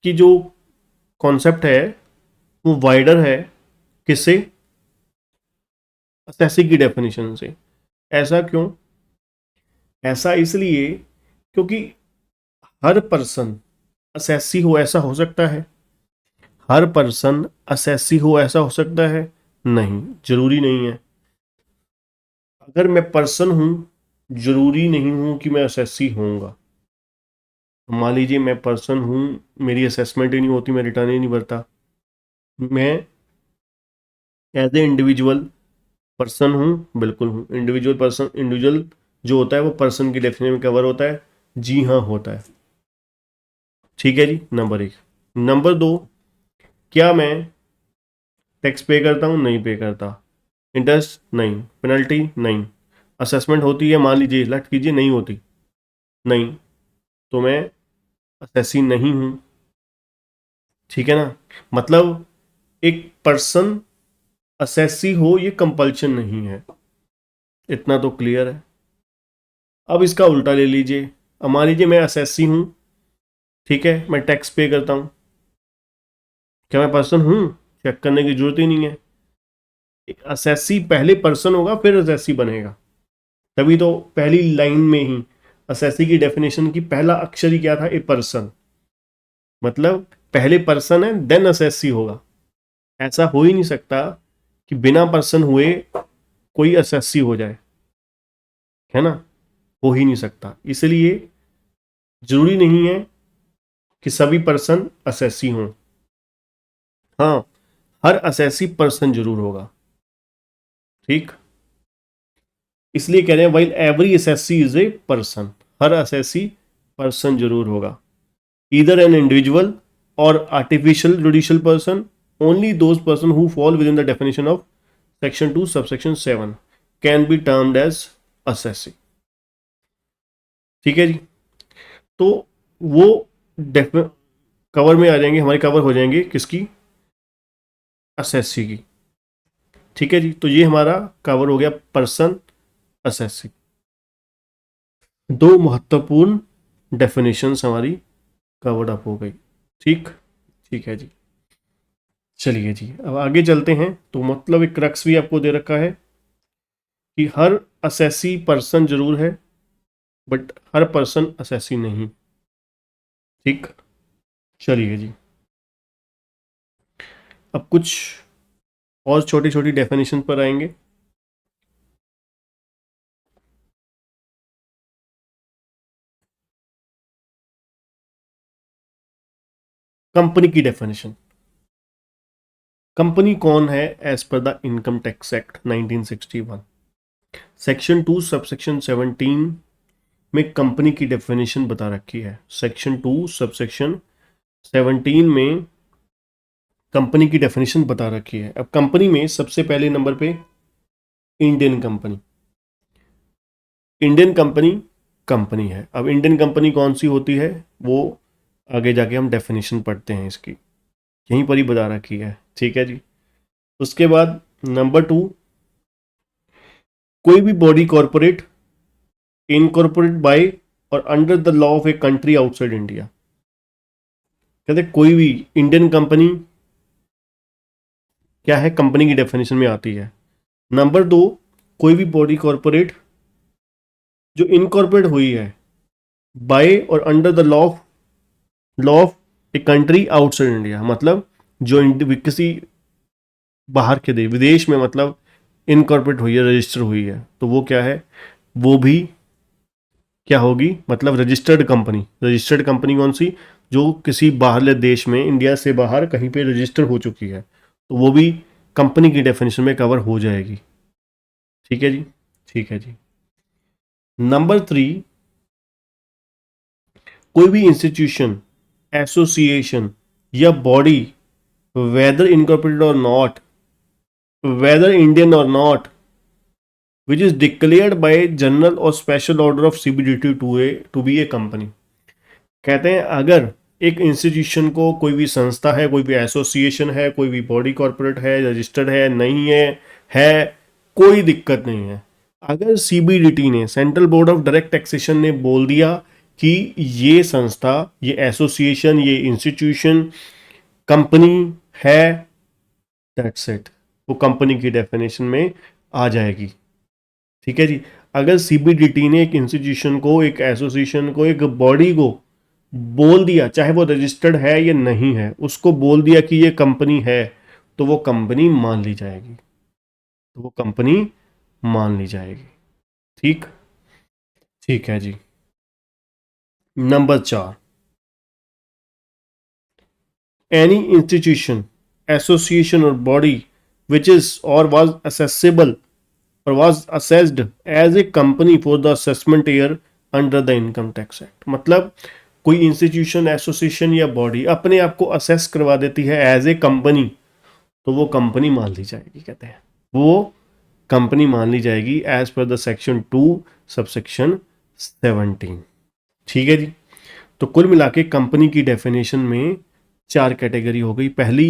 की जो कॉन्सेप्ट है वो वाइडर है, किससे, असेसी की डेफिनेशन से। ऐसा क्यों, ऐसा इसलिए क्योंकि हर पर्सन असेसी हो ऐसा हो सकता है, हर पर्सन असेसी हो ऐसा हो सकता है, नहीं, जरूरी नहीं है। अगर मैं पर्सन हूं, जरूरी नहीं हूं कि मैं असेसी होऊंगा। मान लीजिए मैं पर्सन हूं, मेरी असेसमेंट ही नहीं होती, मैं रिटर्न ही नहीं भरता, मैं एज ए इंडिविजुअल पर्सन हूं, बिल्कुल हूं इंडिविजुअल पर्सन। इंडिविजुअल जो होता है वो पर्सन की डेफिनेशन में कवर होता है, जी हाँ होता है। ठीक है जी, नंबर 1। नंबर 2, क्या मैं टैक्स पे करता हूँ, नहीं पे करता, इंटरेस्ट नहीं, पेनल्टी नहीं, असेसमेंट होती है, मान लीजिए लट कीजिए नहीं होती, नहीं, तो मैं असेसी नहीं हूं। ठीक है ना, मतलब एक पर्सन असेसी हो ये कंपल्शन नहीं है, इतना तो क्लियर है। अब इसका उल्टा ले लीजिए, अब मान लीजिए मैं असेसी हूं, ठीक है, मैं टैक्स पे करता हूं, क्या मैं पर्सन हूं, चेक करने की जरूरत ही नहीं है। असेसी पहले पर्सन होगा फिर असेसी बनेगा, तभी तो पहली लाइन में ही असेसी की डेफिनेशन की पहला अक्षर ही क्या था, ए पर्सन, मतलब पहले पर्सन है देन असेसी होगा। ऐसा हो ही नहीं सकता कि बिना पर्सन हुए कोई असेसी हो जाए, है ना, हो ही नहीं सकता। इसलिए जरूरी नहीं है कि सभी पर्सन असेसी हों, हाँ, हर असेसी पर्सन जरूर होगा। ठीक, इसलिए कह रहे हैं while every assessee is a person, हर असेसी पर्सन जरूर होगा। ईदर एन इंडिविजुअल और artificial judicial person, only those person who fall within the definition of section 2 subsection 7 can be termed as assessee. ठीक है जी, तो वो कवर में आ जाएंगे, हमारी कवर हो जाएंगे किसकी, असेसी की। ठीक है जी, तो ये हमारा कवर हो गया पर्सन, असेसी। दो महत्वपूर्ण डेफिनेशंस हमारी कवर्ड अप हो गई। ठीक, ठीक है जी, चलिए जी अब आगे चलते हैं। तो मतलब एक क्रक्स भी आपको दे रखा है कि हर असेसी पर्सन जरूर है, बट हर पर्सन असेसी नहीं। ठीक, चलिए जी अब कुछ और छोटी छोटी डेफिनेशन पर आएंगे। कंपनी की डेफिनेशन, कंपनी कौन है as per the income tax act 1961, section 2 subsection 17 में कंपनी की डेफिनेशन बता रखी है। सेक्शन 2 सबसेक्शन 17 में कंपनी की डेफिनेशन बता रखी है। अब कंपनी में सबसे पहले नंबर पे Indian company, Indian company company है। अब इंडियन कंपनी कौन सी होती है वो आगे जाके हम डेफिनेशन पढ़ते हैं इसकी, यहीं पर ही बता रखी है। ठीक है जी, उसके बाद नंबर 2, कोई भी बॉडी कॉरपोरेट इनकॉर्पोरेट बाय और under the law of a country outside India. कहते कोई भी इंडियन कंपनी क्या है, कंपनी की डेफिनेशन में आती है। नंबर 2, कोई भी बॉडी कॉरपोरेट जो इनकॉर्पोरेट हुई है बाय और under the law of a country outside India, मतलब जो किसी बाहर के देश, विदेश में मतलब इनकॉर्पोरेट हुई है, रजिस्टर हुई है, तो वो क्या है, वो भी क्या होगी, मतलब रजिस्टर्ड कंपनी। रजिस्टर्ड कंपनी कौन सी, जो किसी बाहरले देश में, इंडिया से बाहर कहीं पे रजिस्टर हो चुकी है, तो वो भी कंपनी की डेफिनेशन में कवर हो जाएगी। ठीक है जी, ठीक है जी। नंबर 3, कोई भी इंस्टीट्यूशन, एसोसिएशन या बॉडी, वेदर इनकॉर्पोरेटेड और नॉट, वेदर इंडियन और not, which is declared by general और special order of CBDT to be a company. कहते हैं अगर एक इंस्टीट्यूशन को, कोई भी संस्था है, कोई भी एसोसिएशन है, कोई भी बॉडी कॉर्पोरेट है, रजिस्टर्ड है, नहीं है कोई दिक्कत नहीं है, अगर सीबीडीटी ने, central board of direct taxation ने बोल दिया कि ये संस्था, ये एसोसिएशन, ये इंस्टीट्यूशन कंपनी है, दैट्स इट, वो कंपनी की डेफिनेशन में आ जाएगी। ठीक है जी। अगर सीबीडीटी ने एक इंस्टीट्यूशन को, एक एसोसिएशन को, एक बॉडी को बोल दिया, चाहे वो रजिस्टर्ड है या नहीं है, उसको बोल दिया कि ये कंपनी है, तो वो कंपनी मान ली जाएगी, तो वो कंपनी मान ली जाएगी। ठीक, ठीक है जी। नंबर 4, एनी इंस्टीट्यूशन, एसोसिएशन और बॉडी विच इज और was accessible or was assessed as a company for the assessment year under the income tax act। मतलब कोई इंस्टीट्यूशन, एसोसिएशन या बॉडी अपने आप को असेस करवा देती है एज ए कंपनी, तो वो कंपनी मान ली जाएगी, कहते हैं वो कंपनी मान ली जाएगी as per the section 2 subsection 17। ठीक है जी। तो कुल मिला के कंपनी की डेफिनेशन में 4 कैटेगरी हो गई। पहली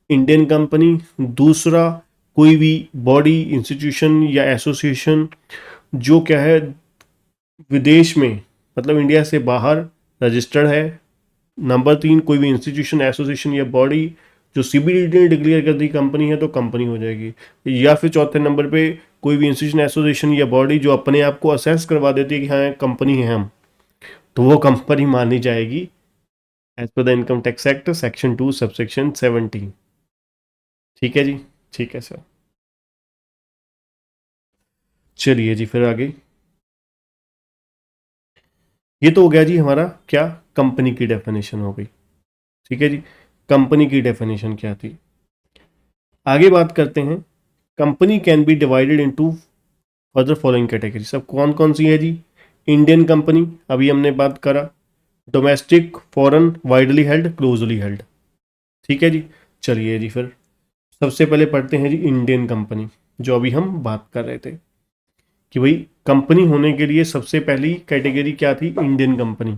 इंडियन कंपनी, दूसरा कोई भी बॉडी, इंस्टीट्यूशन या एसोसिएशन जो क्या है विदेश में, मतलब इंडिया से बाहर रजिस्टर्ड है। नंबर 3, कोई भी इंस्टीट्यूशन, एसोसिएशन या बॉडी जो सीबीडीटी ने डिक्लेयर कर दी कंपनी है, तो कंपनी हो जाएगी। या फिर चौथे नंबर पे कोई भी इंस्टीट्यूशन, एसोसिएशन या बॉडी जो अपने आप को असेस करवा देती है कि हाँ कंपनी है हम, तो वो कंपनी मानी जाएगी as per the income tax act section 2 subsection 17। ठीक है जी, ठीक है सर। चलिए जी फिर आगे। ये तो हो गया जी हमारा क्या, कंपनी की डेफिनेशन हो गई। ठीक है जी, कंपनी की डेफिनेशन क्या थी। आगे बात करते हैं, company can B divided into further following category. सब कौन कौन सी है जी, इंडियन कंपनी अभी हमने बात करा, domestic, foreign, widely held, closely held. ठीक है जी। चलिए जी फिर सबसे पहले पढ़ते हैं जी इंडियन कंपनी, जो अभी हम बात कर रहे थे कि भाई कंपनी होने के लिए सबसे पहली कैटेगरी क्या थी, इंडियन कंपनी।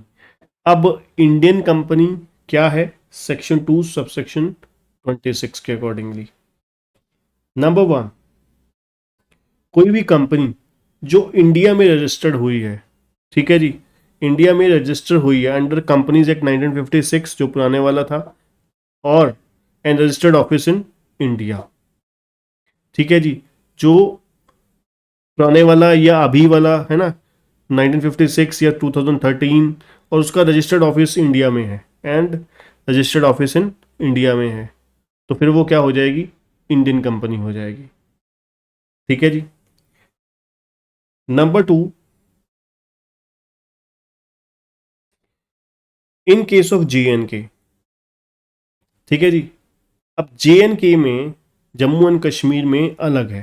अब इंडियन कंपनी क्या है, सेक्शन 2 सबसेक्शन 26 के अकॉर्डिंगली। नंबर 1, कोई भी कंपनी जो इंडिया में रजिस्टर्ड हुई है, ठीक है जी, इंडिया में रजिस्टर हुई है अंडर कंपनीज एक्ट 1956 जो पुराने वाला था, और and registered office in India. ठीक है जी, जो पुराने वाला या अभी वाला है ना, 1956 या 2013, और उसका रजिस्टर्ड ऑफिस इंडिया में है, and registered office in India में है, तो फिर वो क्या हो जाएगी, इंडियन कंपनी हो जाएगी। ठीक है जी। Number 2, in case of J and K. ठीक है जी। अब जे एंड के में, जम्मू एंड कश्मीर में अलग है,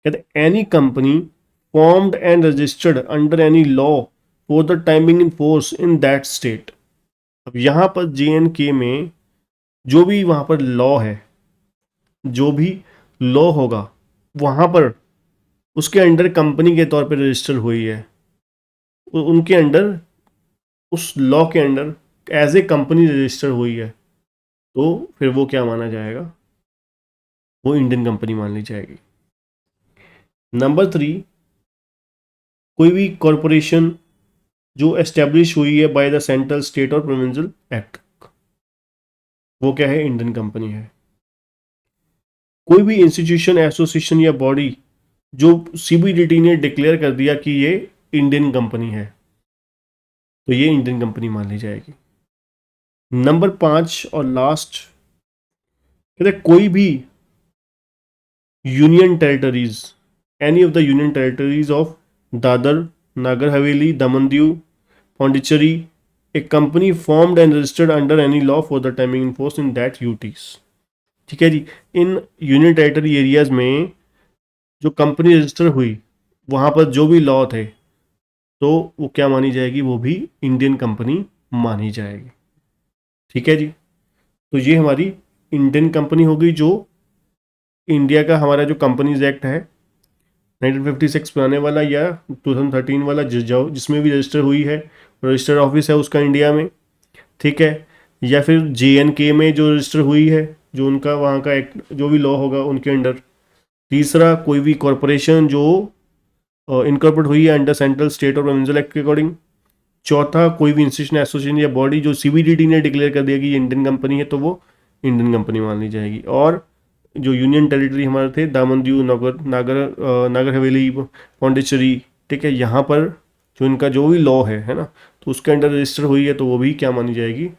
कहते any company formed and registered under any law for the timing in force in that state. अब यहां पर जे एंड के में जो भी वहां पर लॉ है, जो भी लॉ होगा वहां पर उसके अंडर कंपनी के तौर पर रजिस्टर हुई है, उनके अंडर, उस लॉ के under as a company register हुई है, तो फिर वो क्या माना जाएगा, वो इंडियन कंपनी मान ली जाएगी। नंबर 3, कोई भी कॉरपोरेशन जो एस्टेब्लिश हुई है बाय द सेंट्रल, स्टेट और प्रोविंशियल एक्ट, वो क्या है, इंडियन कंपनी है। कोई भी इंस्टीट्यूशन, एसोसिएशन या बॉडी जो सीबीडीटी ने डिक्लेयर कर दिया कि ये इंडियन कंपनी है, तो ये इंडियन कंपनी मान ली जाएगी। नंबर 5 और लास्ट, कहते कोई भी union territories, any of the union territories of Dadra, Nagar Haveli, Daman Diu, Pondicherry, a company formed and registered under any law for the timing in force in that UTs. ठीक है जी, इन यूनियन टेरिटरी एरियाज में जो कंपनी रजिस्टर हुई वहाँ पर जो भी लॉ थे तो वो क्या मानी जाएगी, वो भी इंडियन कंपनी मानी जाएगी। ठीक है जी, तो ये हमारी इंडियन कंपनी हो गई, जो इंडिया का हमारा जो कंपनीज एक्ट है 1956 पुराने वाला या 2013 वाला जिसमें भी रजिस्टर हुई है, रजिस्टर्ड ऑफिस है उसका इंडिया में। ठीक है, या फिर JNK में जो रजिस्टर हुई है, जो उनका वहाँ का एक्ट जो भी लॉ होगा उनके अंडर। तीसरा, कोई भी कॉरपोरेशन जो इनकॉर्पोरेट हुई है अंडर सेंट्रल स्टेट और प्रोविंशियल एक्ट के अकॉर्डिंग। चौथा, कोई भी इंस्टीट्यूशन एसोसिएशन या बॉडी जो CBDT ने डिक्लेयर कर दिया कि ये इंडियन कंपनी है तो वो इंडियन कंपनी मान ली जाएगी। और जो यूनियन टेरिटरी हमारे थे दामन दीव, नागर हवेली, पौंडीचेरी, ठीक है, यहाँ पर जो इनका जो भी लॉ है ना, तो उसके अंडर रजिस्टर हुई है तो वो भी क्या मानी जाएगी,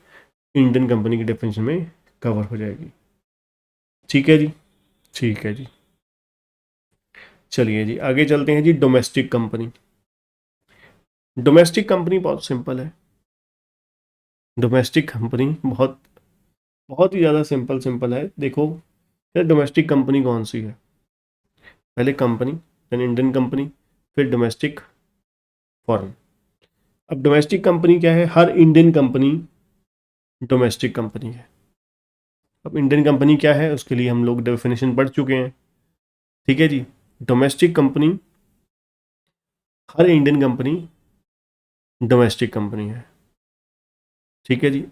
इंडियन कंपनी की डेफिनेशन में कवर हो जाएगी। ठीक है जी, ठीक है जी। चलिए जी आगे चलते हैं जी, डोमेस्टिक कंपनी। डोमेस्टिक कंपनी बहुत सिंपल है। डोमेस्टिक कंपनी बहुत बहुत ही ज़्यादा सिंपल सिंपल है। देखो यार, डोमेस्टिक कंपनी कौन सी है, पहले कंपनी, देन इंडियन कंपनी, फिर डोमेस्टिक, फॉरेन। अब डोमेस्टिक कंपनी क्या है, हर इंडियन कंपनी डोमेस्टिक कंपनी है। अब इंडियन कंपनी क्या है उसके लिए हम लोग डेफिनेशन पढ़ चुके हैं। ठीक है जी, डोमेस्टिक कंपनी, हर इंडियन कंपनी डोमेस्टिक कंपनी है। ठीक है जी,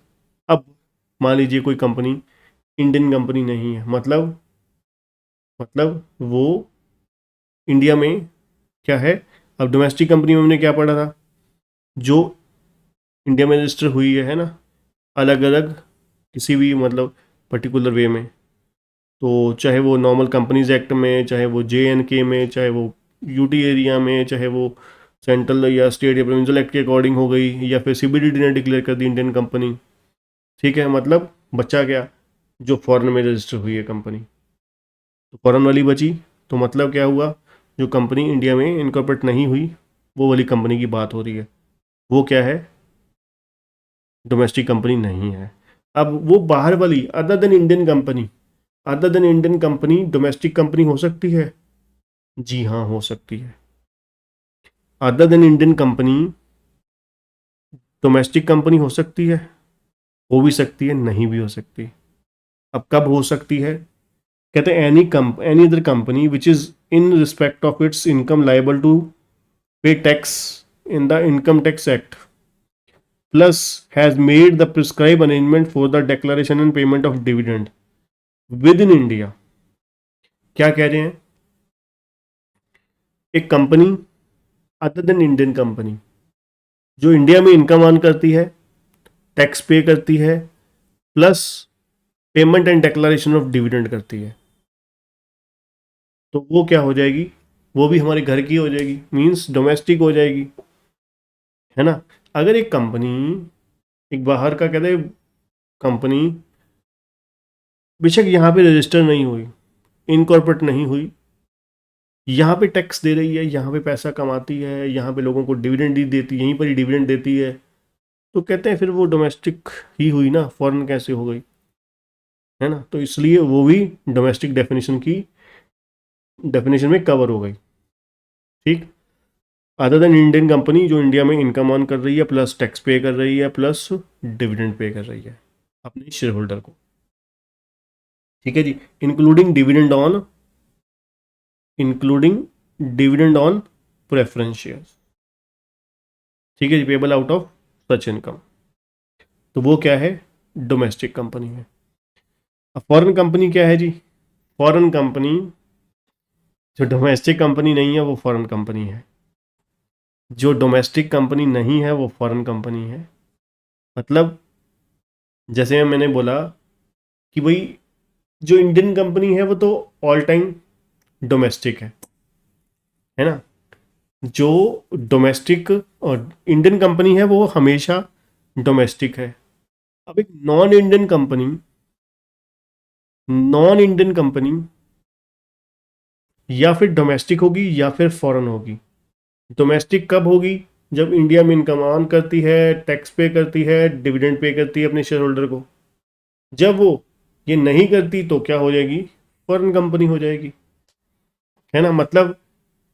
अब मान लीजिए कोई कंपनी इंडियन कंपनी नहीं है, मतलब वो इंडिया में क्या है। अब डोमेस्टिक कंपनी में हमने क्या पढ़ा था, जो इंडिया में रजिस्टर हुई है ना, अलग अलग किसी भी मतलब पर्टिकुलर वे में, तो चाहे वो नॉर्मल कंपनीज एक्ट में, चाहे वो JNK में, चाहे वो UT एरिया में, चाहे वो सेंट्रल या स्टेट या प्रोविंशियल एक्ट के अकॉर्डिंग हो गई, या फिर CBDT ने डिक्लेयर कर दी इंडियन कंपनी। ठीक है, मतलब बचा क्या, जो फॉरेन में रजिस्टर हुई है कंपनी, तो फॉरेन वाली बची। तो मतलब क्या हुआ, जो कंपनी इंडिया में इनकॉर्पोरेट नहीं हुई वो वाली कंपनी की बात हो रही है, वो क्या है, डोमेस्टिक कंपनी नहीं है। अब वो बाहर वाली other than Indian company, other than Indian company domestic company हो सकती है, जी हाँ हो सकती है। Other than Indian company domestic company हो सकती है, हो भी सकती है, नहीं भी हो सकती। अब कब हो सकती है, कहते हैं any other company which is in respect of its income liable to pay tax in the income tax act plus has made the prescribe arrangement for the declaration and payment of dividend within India. क्या कह रहे हैं, एक company other than Indian company जो इंडिया में इनकम अर्न करती है, टैक्स पे करती है, plus payment and declaration of dividend करती है, तो वो क्या हो जाएगी, वो भी हमारे घर की हो जाएगी, मींस डोमेस्टिक हो जाएगी, है ना। अगर एक कंपनी, एक बाहर का कहते हैं कंपनी, बेशक यहाँ पे रजिस्टर नहीं हुई, इनकॉर्पोरेट नहीं हुई, यहाँ पे टैक्स दे रही है, यहाँ पे पैसा कमाती है, यहाँ पे लोगों को डिविडेंड ही देती है, यहीं पर ही डिविडेंड देती है, तो कहते हैं फिर वो डोमेस्टिक ही हुई ना, फॉरेन कैसे हो गई, है ना। तो इसलिए वो भी डोमेस्टिक डेफिनेशन में कवर हो गई। ठीक, अदर देन इंडियन कंपनी जो इंडिया में इनकम अर्न कर रही है, प्लस टैक्स पे कर रही है, प्लस डिविडेंड पे कर रही है अपने शेयर होल्डर को। ठीक है जी, including dividend on preference shares. ठीक है जी, payable out of such income, तो वो क्या है, डोमेस्टिक कंपनी है। अब फॉरेन कंपनी क्या है जी, फॉरेन कंपनी जो डोमेस्टिक कंपनी नहीं है वो फॉरेन कंपनी है, जो डोमेस्टिक कंपनी नहीं है वो फॉरेन कंपनी है। मतलब जैसे मैंने बोला कि भाई जो इंडियन कंपनी है वो तो ऑल टाइम डोमेस्टिक है ना, जो डोमेस्टिक और इंडियन कंपनी है वो हमेशा डोमेस्टिक है। अब एक नॉन इंडियन कंपनी या फिर डोमेस्टिक होगी या फिर फॉरेन होगी। डोमेस्टिक कब होगी? जब इंडिया में इनकम अर्न करती है, टैक्स पे करती है, डिविडेंड पे करती है अपने शेयर होल्डर को। जब वो ये नहीं करती तो क्या हो जाएगी? फॉरेन कंपनी हो जाएगी, है ना। मतलब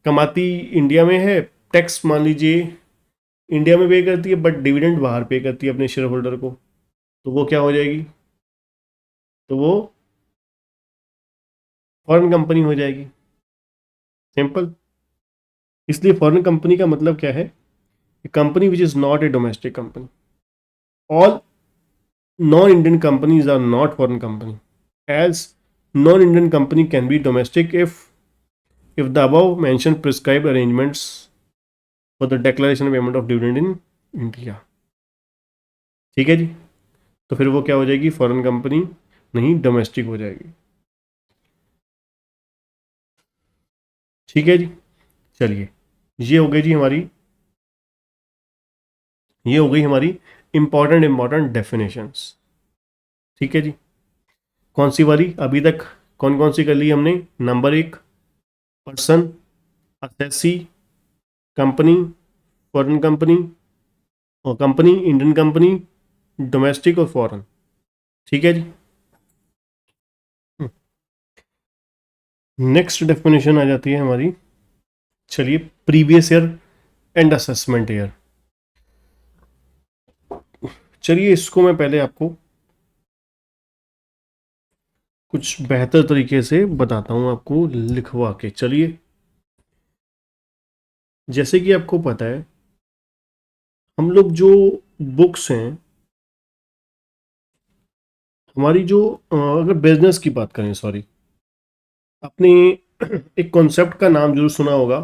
कमाती इंडिया में है, टैक्स मान लीजिए इंडिया में पे करती है, बट डिविडेंड बाहर पे करती है अपने शेयर होल्डर को, तो वो क्या हो जाएगी? तो वो फॉरेन कंपनी हो जाएगी। सिंपल। इसलिए फॉरेन कंपनी का मतलब क्या है? Company which is not a domestic company. All non Indian companies are not foreign company, as non Indian company can be domestic if the above mentioned prescribed arrangements for the declaration and payment of dividend in India। ठीक है जी। तो फिर वो क्या हो जाएगी? फॉरेन कंपनी नहीं, डोमेस्टिक हो जाएगी। ठीक है जी। चलिए, ये हो गई जी हमारी, ये हो गई हमारी इंपॉर्टेंट डेफिनेशंस। ठीक है जी। कौन सी वाली अभी तक कौन कौन सी कर ली हमने? Number 1, person, assessee, company, foreign company, और कंपनी इंडियन कंपनी, डोमेस्टिक और फॉरेन। ठीक है जी। नेक्स्ट डेफिनेशन आ जाती है हमारी, चलिए, previous year and assessment year. चलिए, इसको मैं पहले आपको कुछ बेहतर तरीके से बताता हूं, आपको लिखवा के। चलिए, जैसे कि आपको पता है, हम लोग जो बुक्स हैं हमारी, जो अगर बिजनेस की बात करें, सॉरी, आपने एक कॉन्सेप्ट का नाम जरूर सुना होगा,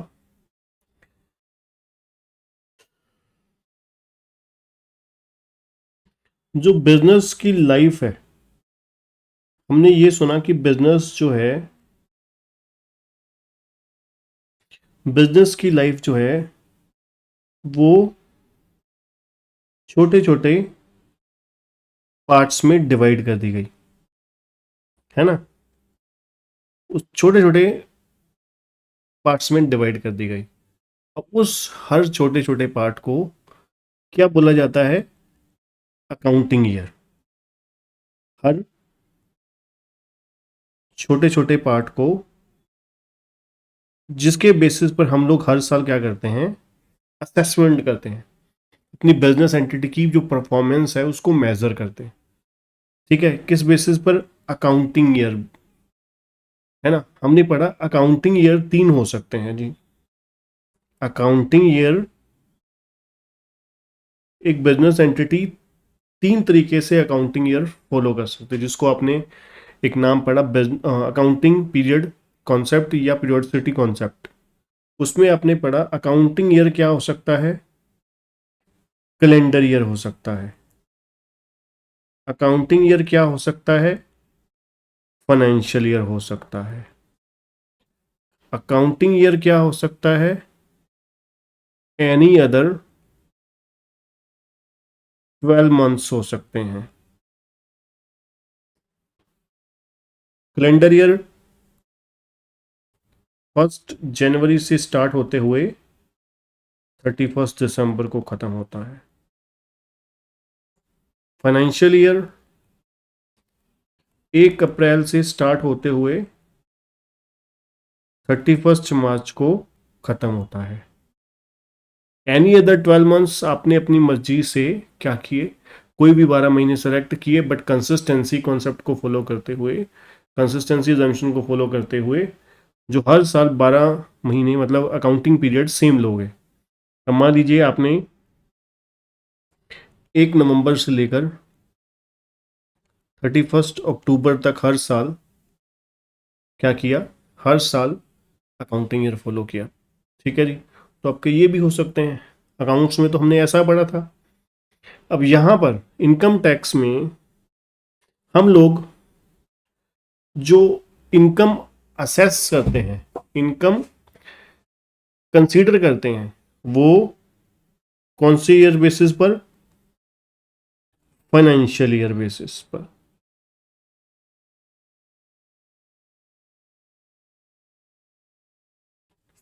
जो बिजनेस की लाइफ है। हमने ये सुना कि बिजनेस जो है, बिजनेस की लाइफ जो है वो छोटे छोटे पार्ट्स में डिवाइड कर दी गई, है ना। उस छोटे छोटे पार्ट्स में डिवाइड कर दी गई। अब उस हर छोटे छोटे पार्ट को क्या बोला जाता है? Accounting year. हर छोटे छोटे पार्ट को, जिसके बेसिस पर हम लोग हर साल क्या करते हैं? असेसमेंट करते हैं, अपनी बिजनेस एंटिटी की जो परफॉर्मेंस है उसको मेजर करते हैं। ठीक है, किस बेसिस पर? अकाउंटिंग ईयर, है ना। हमने पढ़ा अकाउंटिंग ईयर 3 हो सकते हैं जी। अकाउंटिंग ईयर, एक बिजनेस एंटिटी 3 तरीके से अकाउंटिंग ईयर फॉलो कर सकते हैं, जिसको आपने एक नाम पढ़ा, अकाउंटिंग पीरियड कॉन्सेप्ट या पीरियोडिसिटी कॉन्सेप्ट। उसमें आपने पढ़ा अकाउंटिंग ईयर क्या हो सकता है? कैलेंडर ईयर हो सकता है। अकाउंटिंग ईयर क्या हो सकता है? फाइनेंशियल ईयर हो सकता है। अकाउंटिंग ईयर क्या हो सकता है? एनी अदर 12 मंथ्स हो सकते हैं। कैलेंडर ईयर 1 जनवरी से स्टार्ट होते हुए 31 दिसंबर को खत्म होता है। फाइनेंशियल ईयर 1 अप्रैल से स्टार्ट होते हुए 31 मार्च को खत्म होता है। एनी अदर 12 मंथ्स आपने अपनी मर्जी से क्या किए? कोई भी 12 महीने सेलेक्ट किए, बट कंसिस्टेंसी कॉन्सेप्ट को फॉलो करते हुए, कंसिस्टेंसी जम्पशन को फॉलो करते हुए, जो हर साल 12 महीने मतलब अकाउंटिंग पीरियड सेम लोगे। अब मान लीजिए आपने 1 नवंबर से लेकर 31 अक्टूबर तक हर साल क्या किया? हर साल अकाउंटिंग ईयर फॉलो किया। ठीक है जी। तो आपके ये भी हो सकते हैं। अकाउंट्स में तो हमने ऐसा पढ़ा था। अब यहां पर इनकम टैक्स में हम लोग जो इनकम असेस करते हैं, इनकम कंसीडर करते हैं, वो कौन से ईयर बेसिस पर? फाइनेंशियल ईयर बेसिस पर।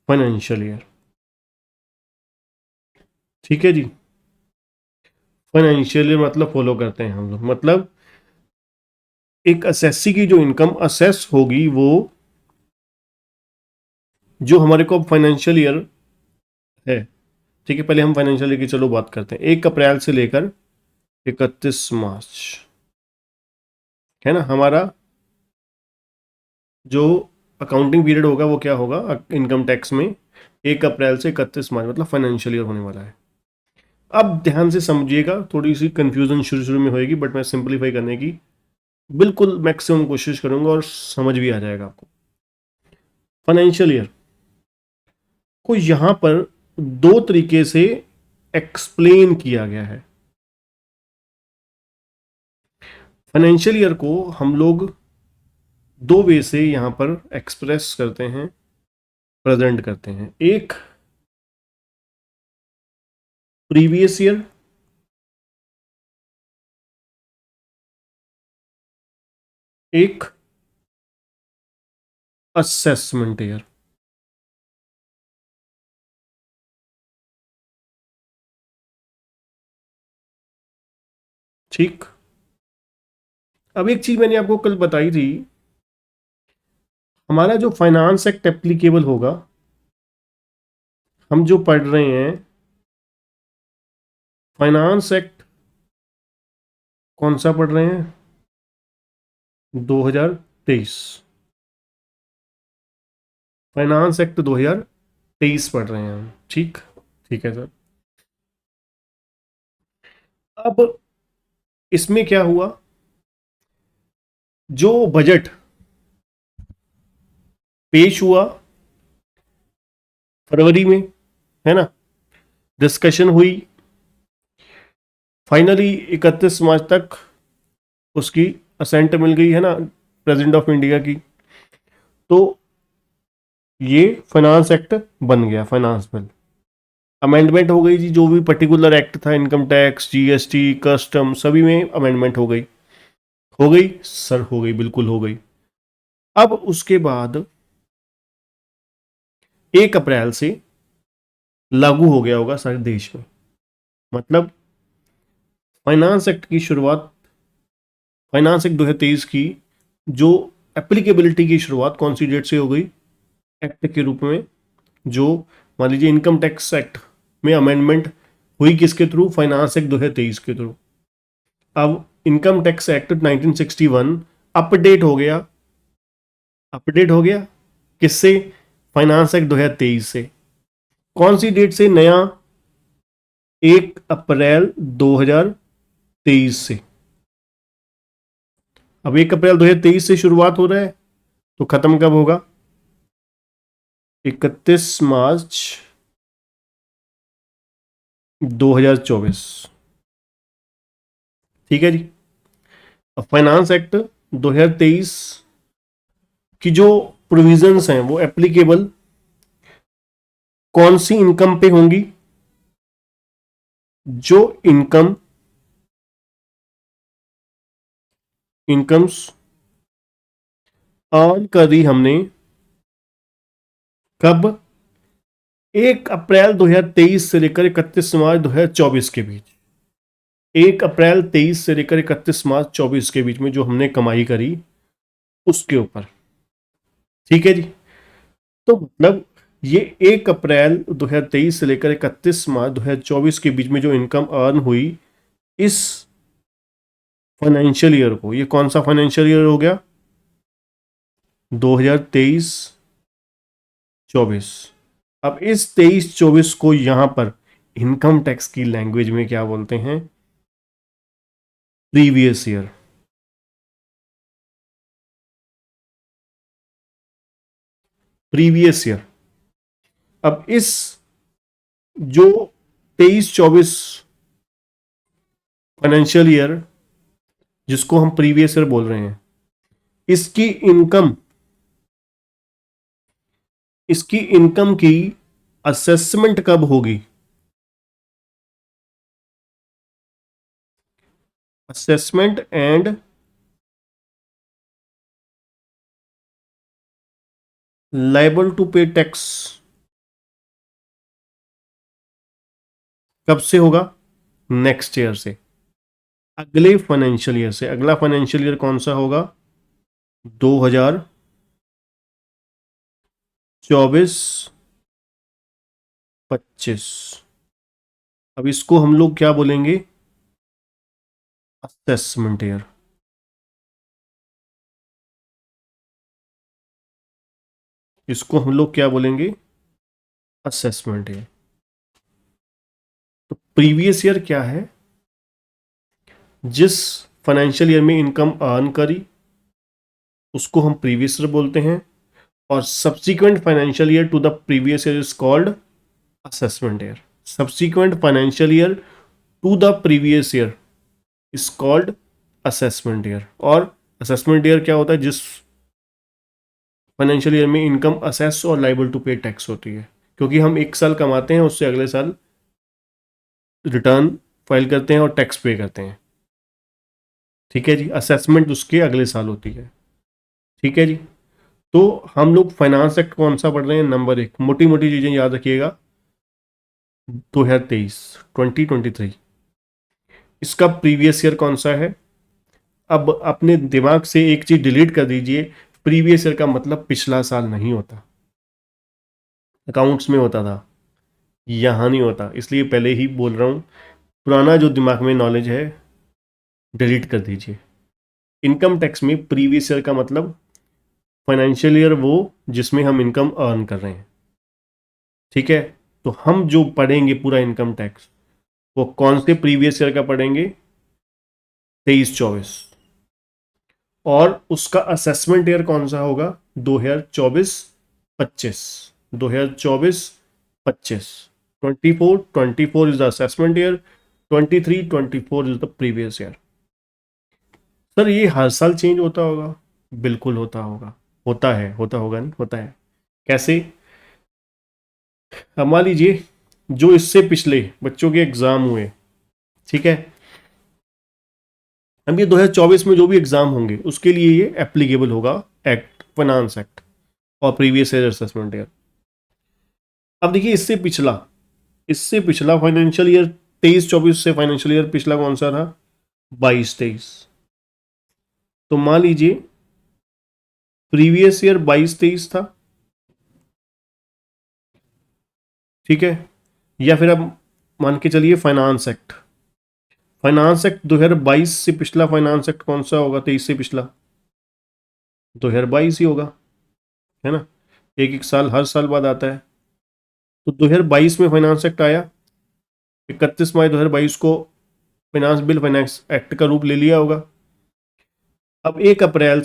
Financial year. ठीक है जी, फाइनेंशियल ईयर मतलब फॉलो करते हैं हम लोग, मतलब एक असेसी की जो इनकम असेस होगी वो जो हमारे को फाइनेंशियल ईयर है। ठीक है, पहले हम फाइनेंशियल ईयर की चलो बात करते हैं। 1 अप्रैल से लेकर 31 मार्च, है ना, हमारा जो अकाउंटिंग पीरियड होगा वो क्या होगा इनकम टैक्स में, 1 अप्रैल से 31 मार्च, मतलब फाइनेंशियल ईयर होने वाला है। अब ध्यान से समझिएगा, थोड़ी सी कंफ्यूजन शुरू शुरू में होएगी, बट मैं सिंपलीफाई करने की बिल्कुल मैक्सिमम कोशिश करूंगा और समझ भी आ जाएगा आपको। फाइनेंशियल ईयर को यहां पर दो तरीके से एक्सप्लेन किया गया है। फाइनेंशियल ईयर को हम लोग दो वे से यहां पर एक्सप्रेस करते हैं, प्रेजेंट करते हैं। एक प्रीवियस ईयर, एक असेसमेंट ईयर। ठीक, अब एक चीज मैंने आपको कल बताई थी, हमारा जो फाइनेंस एक्ट एप्लीकेबल होगा, हम जो पढ़ रहे हैं फाइनेंस एक्ट, कौन सा पढ़ रहे हैं, 2023, फाइनेंस एक्ट 2023 पढ़ रहे हैं हम। ठीक, ठीक है सर। अब इसमें क्या हुआ, जो बजट पेश हुआ फरवरी में, है ना, डिस्कशन हुई, फाइनली 31 मार्च तक उसकी असेंट मिल गई, है ना, प्रेसिडेंट ऑफ इंडिया की। तो ये फाइनेंस एक्ट बन गया, फाइनेंस बिल। अमेंडमेंट हो गई जी, जो भी पर्टिकुलर एक्ट था, इनकम टैक्स, जीएसटी, कस्टम, सभी में अमेंडमेंट हो गई। हो गई सर, हो गई, बिल्कुल हो गई। अब उसके बाद 1 अप्रैल से लागू हो गया होगा सारे देश में, मतलब फाइनेंस एक्ट की शुरुआत, फाइनेंस एक्ट 2023 की जो एप्लीकेबिलिटी की शुरुआत कौन सी डेट से हो गई, एक्ट के रूप में, जो मान लीजिए इनकम टैक्स एक्ट में अमेंडमेंट हुई किसके थ्रू, फाइनेंस एक्ट 2023 के थ्रू। अब इनकम टैक्स एक्ट 1961 अपडेट हो गया, अपडेट हो गया किससे, फाइनेंस एक्ट 2023 से। कौन सी डेट से, नया 1 अप्रैल 2023 से। अब 1 अप्रैल 2023 से शुरुआत हो रहा है, तो खत्म कब होगा, 31 मार्च 2024। ठीक है जी। अब फाइनेंस एक्ट 2023 की जो प्रोविजंस हैं वो एप्लीकेबल कौन सी इनकम पे होंगी, जो इनकम्स अर्न करी हमने कब, 1 अप्रैल 2023 से लेकर 31 मार्च 2024 के बीच। 1 अप्रैल 23 से लेकर 31 मार्च 24 के बीच में जो हमने कमाई करी उसके ऊपर। ठीक है जी। तो मतलब ये 1 अप्रैल 2023 से लेकर 31 मार्च 2024 के बीच में जो इनकम अर्न हुई इस फाइनेंशियल ईयर को, ये कौन सा फाइनेंशियल ईयर हो गया, 2023-24। अब इस 23-24 को यहां पर इनकम टैक्स की लैंग्वेज में क्या बोलते हैं, प्रीवियस ईयर। Previous year. अब इस जो 23-24 फाइनेंशियल ईयर जिसको हम प्रीवियस ईयर बोल रहे हैं, इसकी इनकम, इसकी इनकम की असेसमेंट कब होगी, assessment and liable to pay tax कब से होगा? नेक्स्ट ईयर से, अगले फाइनेंशियल ईयर से। अगला फाइनेंशियल ईयर कौन सा होगा? 2024-25। अब इसको हम लोग क्या बोलेंगे? Assessment year. इसको हम लोग क्या बोलेंगे? Assessment year. तो प्रीवियस ईयर क्या है? जिस फाइनेंशियल ईयर में इनकम अर्न करी उसको हम प्रीवियस ईयर बोलते हैं, और subsequent financial year to the previous year is called assessment year. Subsequent financial year to the previous year is called assessment year. और असेसमेंट ईयर क्या होता है? जिस फाइनेंशियल ईयर में इनकम असेस और लाइबल टू पे टैक्स होती है, क्योंकि हम एक साल कमाते हैं उससे अगले साल रिटर्न फाइल करते हैं और टैक्स पे करते हैं। ठीक है जी, असेसमेंट उसके अगले साल होती है। ठीक है जी, तो हम लोग फाइनेंस एक्ट कौन सा पढ़ रहे हैं? नंबर 1, मोटी मोटी चीजें याद रखिएगा, 2023, 2023। इसका प्रीवियस ईयर कौन सा है? अब अपने दिमाग से एक चीज डिलीट कर दीजिए, प्रीवियस ईयर का मतलब पिछला साल नहीं होता, अकाउंट्स में होता था, यहां नहीं होता। इसलिए पहले ही बोल रहा हूं, पुराना जो दिमाग में नॉलेज है डिलीट कर दीजिए। इनकम टैक्स में प्रीवियस ईयर का मतलब फाइनेंशियल ईयर वो जिसमें हम इनकम अर्न कर रहे हैं। ठीक है, तो हम जो पढ़ेंगे पूरा इनकम टैक्स वो कौन से प्रीवियस ईयर का पढ़ेंगे? 23-24। और उसका असेसमेंट ईयर कौन सा होगा? 2024-25। 2024-25। 24-24 is the assessment year, 23-24 is the previous year. Sir ये हर साल चेंज होता होगा? बिल्कुल होता होगा, होता है, होता होगा नहीं, होता है। कैसे? अब मान लीजिए जो इससे पिछले बच्चों के एग्जाम हुए, ठीक है, हम ये 2024 में जो भी एग्जाम होंगे उसके लिए ये एप्लीकेबल होगा, एक्ट, फाइनेंस एक्ट और प्रीवियस ईयर असेसमेंट ईयर। अब देखिए इससे पिछला फाइनेंशियल ईयर 23-24 से फाइनेंशियल ईयर पिछला कौन सा था? 22-23। तो मान लीजिए प्रीवियस ईयर 22-23 था, ठीक है, या फिर अब मान के चलिए फाइनेंस एक्ट। फाइनेंस एक्ट 2022 से पिछला फाइनेंस एक्ट कौन सा होगा? 23 से पिछला 2022 ही होगा, है ना? एक एक साल हर साल बाद आता है। तो 2022 में फाइनेंस एक्ट आया, 31 मई 2022 को फाइनेंस बिल फाइनेंस एक्ट का रूप ले लिया होगा। अब 1 अप्रैल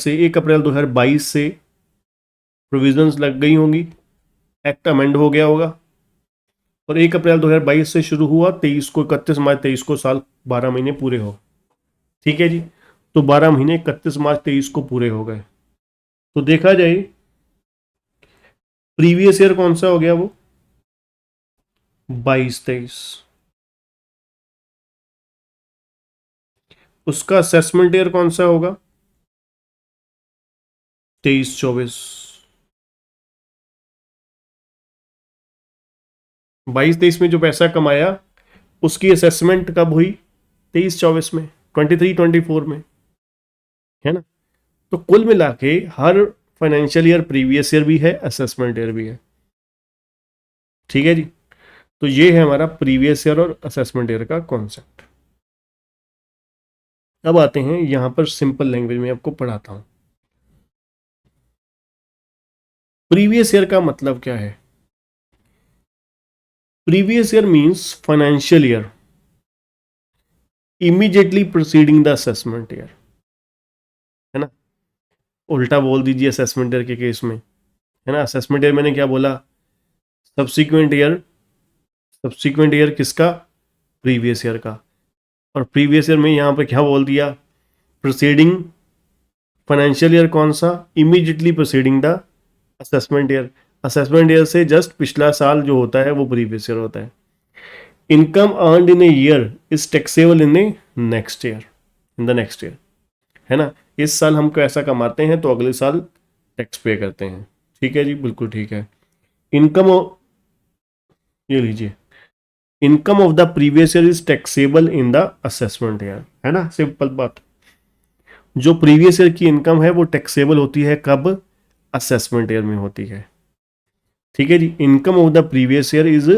2022 से प्रोविजंस लग गई होंगी, एक्ट अमेंड हो गया होगा, और 1 अप्रैल 2022 से शुरू हुआ, 23 को 31 मार्च 23 को साल 12 महीने पूरे हो। ठीक है जी, तो 12 महीने 31 मार्च 23 को पूरे हो गए। तो देखा जाए प्रीवियस ईयर कौन सा हो गया? वो 22-23। उसका असेसमेंट ईयर कौन सा होगा? 23-24। 22-23 में जो पैसा कमाया उसकी असेसमेंट कब हुई? 23-24 में, 23-24 में, है ना? तो कुल मिला के हर फाइनेंशियल ईयर प्रीवियस ईयर भी है, असेसमेंट ईयर भी है। ठीक है जी, तो ये है हमारा प्रीवियस ईयर और असेसमेंट ईयर का कॉन्सेप्ट। अब आते हैं यहां पर सिंपल लैंग्वेज में आपको पढ़ाता हूं। प्रीवियस ईयर का मतलब क्या है? Previous year means financial year immediately proceeding the assessment year, है ना? उल्टा बोल दीजिए असेसमेंट ईयर के केस में, है ना? असेसमेंट ईयर मैंने क्या बोला? Subsequent year. सब्सिक्वेंट ईयर किसका? प्रीवियस ईयर का। और प्रीवियस ईयर में यहां पर क्या बोल दिया? प्रोसीडिंग फाइनेंशियल ईयर कौन सा? Immediately proceeding the assessment year. Assessment year से जस्ट पिछला साल जो होता है वो प्रीवियस ईयर होता है। Income earned in a year is taxable in A next year, in the next year, है ना? इस साल हमको ऐसा कमाते हैं तो अगले साल टैक्स पे करते हैं। ठीक है जी, बिल्कुल ठीक है। इनकम, ये लीजिए, income of the previous year is taxable in the assessment year, है ना, सिंपल बात। जो प्रीवियस ईयर की इनकम है वो टैक्सेबल होती है कब? असेसमेंट ईयर में होती है। ठीक है जी, income of the previous year is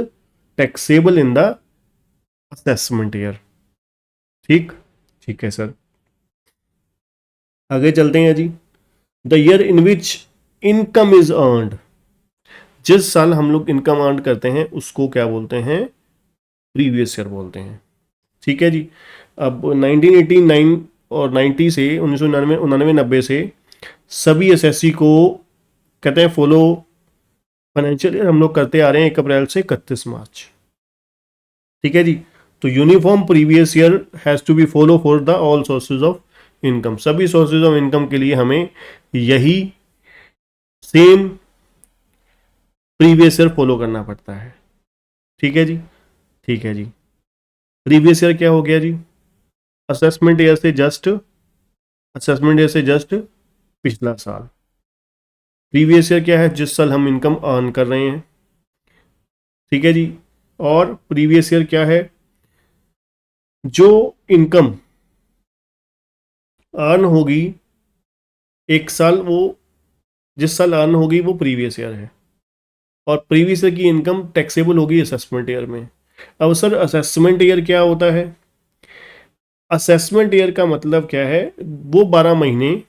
taxable in the assessment year. ठीक, ठीक है सर। आगे चलते हैं जी। The year in which income is earned, जिस साल हम लोग इनकम अर्न करते हैं उसको क्या बोलते हैं? प्रीवियस ईयर बोलते हैं। ठीक है जी। अब 1989 और 90 से 1999 90 से सभी एसएससी को कहते हैं फॉलो फाइनेंशियल ईयर हम लोग करते आ रहे हैं 1 अप्रैल से 31 मार्च। ठीक है जी। तो uniform previous year has to be follow for the all sources of income, सभी सोर्सेज ऑफ इनकम के लिए हमें यही सेम प्रीवियस ईयर फॉलो करना पड़ता है। ठीक है जी, ठीक है जी। प्रीवियस ईयर क्या हो गया जी? असेसमेंट ईयर से जस्ट, असेसमेंट ईयर से जस्ट पिछला साल। प्रीवियस ईयर क्या है? जिस साल हम इनकम अर्न कर रहे हैं। ठीक है जी। और प्रीवियस ईयर क्या है? जो इनकम अर्न होगी एक साल, वो जिस साल अर्न होगी वो प्रीवियस ईयर है। और प्रीवियस ईयर की इनकम टैक्सेबल होगी असेसमेंट ईयर में। अब सर असेसमेंट ईयर क्या होता है? असेसमेंट ईयर का मतलब क्या है? वो 12 महीने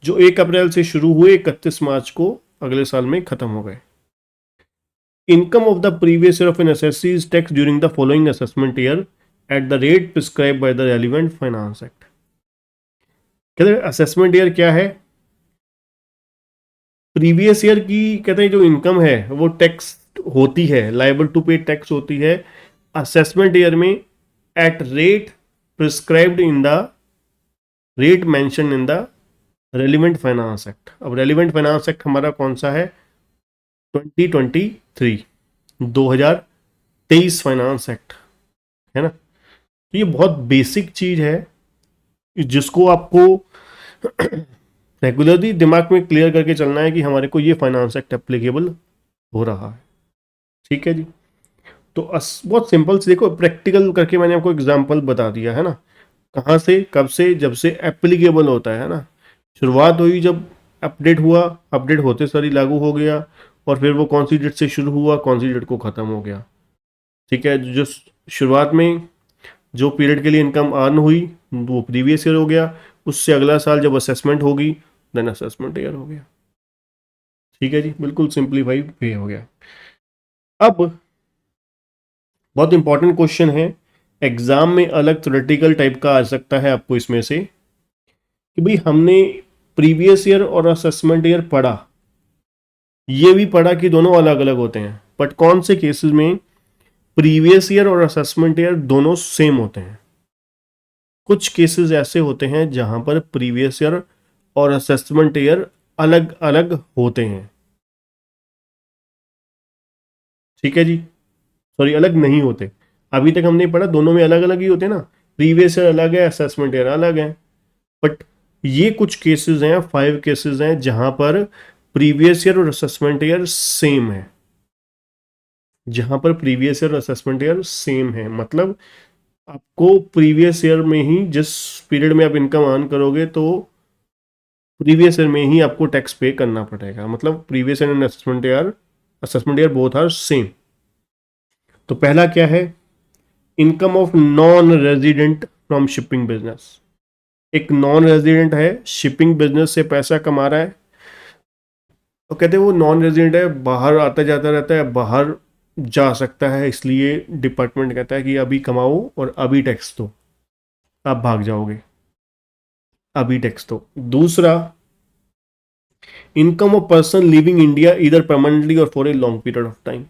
जो 1 अप्रैल से शुरू हुए 31 मार्च को अगले साल में खत्म हो गए। Income of the previous year of an assessee is tax during the following assessment year at the rate prescribe by the relevant finance act. कहते हैं असेसमेंट ईयर क्या है? प्रीवियस ईयर की कहते हैं जो इनकम है वो टैक्स होती है, लायबल टू पे टैक्स होती है असेसमेंट ईयर में at rate prescribed in the rate mention in the relevant finance act. अब रेलिवेंट फाइनेंस एक्ट हमारा कौन सा है? 2023 2023 फाइनेंस एक्ट, है ना। तो ये बहुत बेसिक चीज है जिसको आपको रेगुलरली दिमाग में क्लियर करके चलना है कि हमारे को ये फाइनेंस एक्ट एप्लीकेबल हो रहा है। ठीक है जी। तो बहुत सिंपल से देखो, प्रैक्टिकल करके मैंने आपको एग्जांपल बता दिया है ना, कहाँ से कब से, जब से एप्लीकेबल होता है ना। शुरुआत हुई जब अपडेट हुआ, अपडेट होते सारी लागू हो गया, और फिर वो कौन सी डेट से शुरू हुआ, कौन सी डेट को ख़त्म हो गया। ठीक है, जो शुरुआत में जो पीरियड के लिए इनकम अर्न हुई वो प्रीवियस ईयर हो गया, उससे अगला साल जब असेसमेंट होगी देन असेसमेंट ईयर हो गया। ठीक है जी, बिल्कुल सिंप्लीफाई वे हो गया। अब बहुत इंपॉर्टेंट क्वेश्चन है, एग्जाम में अलग थ्योरेटिकल टाइप का आ सकता है आपको इसमें से, कि भाई हमने प्रीवियस ईयर और असेसमेंट ईयर पढ़ा, ये भी पढ़ा कि दोनों अलग अलग होते हैं, बट कौन से केसेस में प्रीवियस ईयर और असेसमेंट ईयर दोनों सेम होते हैं। कुछ केसेस ऐसे होते हैं जहां पर प्रीवियस ईयर और असेसमेंट ईयर अलग अलग होते हैं। ठीक है जी, सॉरी अलग नहीं होते। अभी तक हमने पढ़ा दोनों में अलग अलग ही होते हैं ना, प्रीवियस ईयर अलग है, असेसमेंट ईयर अलग है। बट ये कुछ केसेस हैं, 5 केसेस हैं जहां पर प्रीवियस ईयर और असेसमेंट ईयर सेम है। जहां पर प्रीवियस ईयर और असेसमेंट ईयर सेम है मतलब आपको प्रीवियस ईयर में ही, जिस पीरियड में आप इनकम अर्न करोगे, तो प्रीवियस ईयर में ही आपको टैक्स पे करना पड़ेगा। मतलब previous year and assessment year both are same. तो पहला क्या है? Income of non resident from shipping business. एक नॉन रेजिडेंट है, शिपिंग बिजनेस से पैसा कमा रहा है, तो कहते हैं वो नॉन रेजिडेंट है, बाहर आता जाता रहता है, बाहर जा सकता है, इसलिए डिपार्टमेंट कहता है कि अभी कमाओ और अभी टैक्स दो, आप भाग जाओगे, अभी टैक्स दो। दूसरा, income of person living India इधर परमानेंटली और for a long period of time.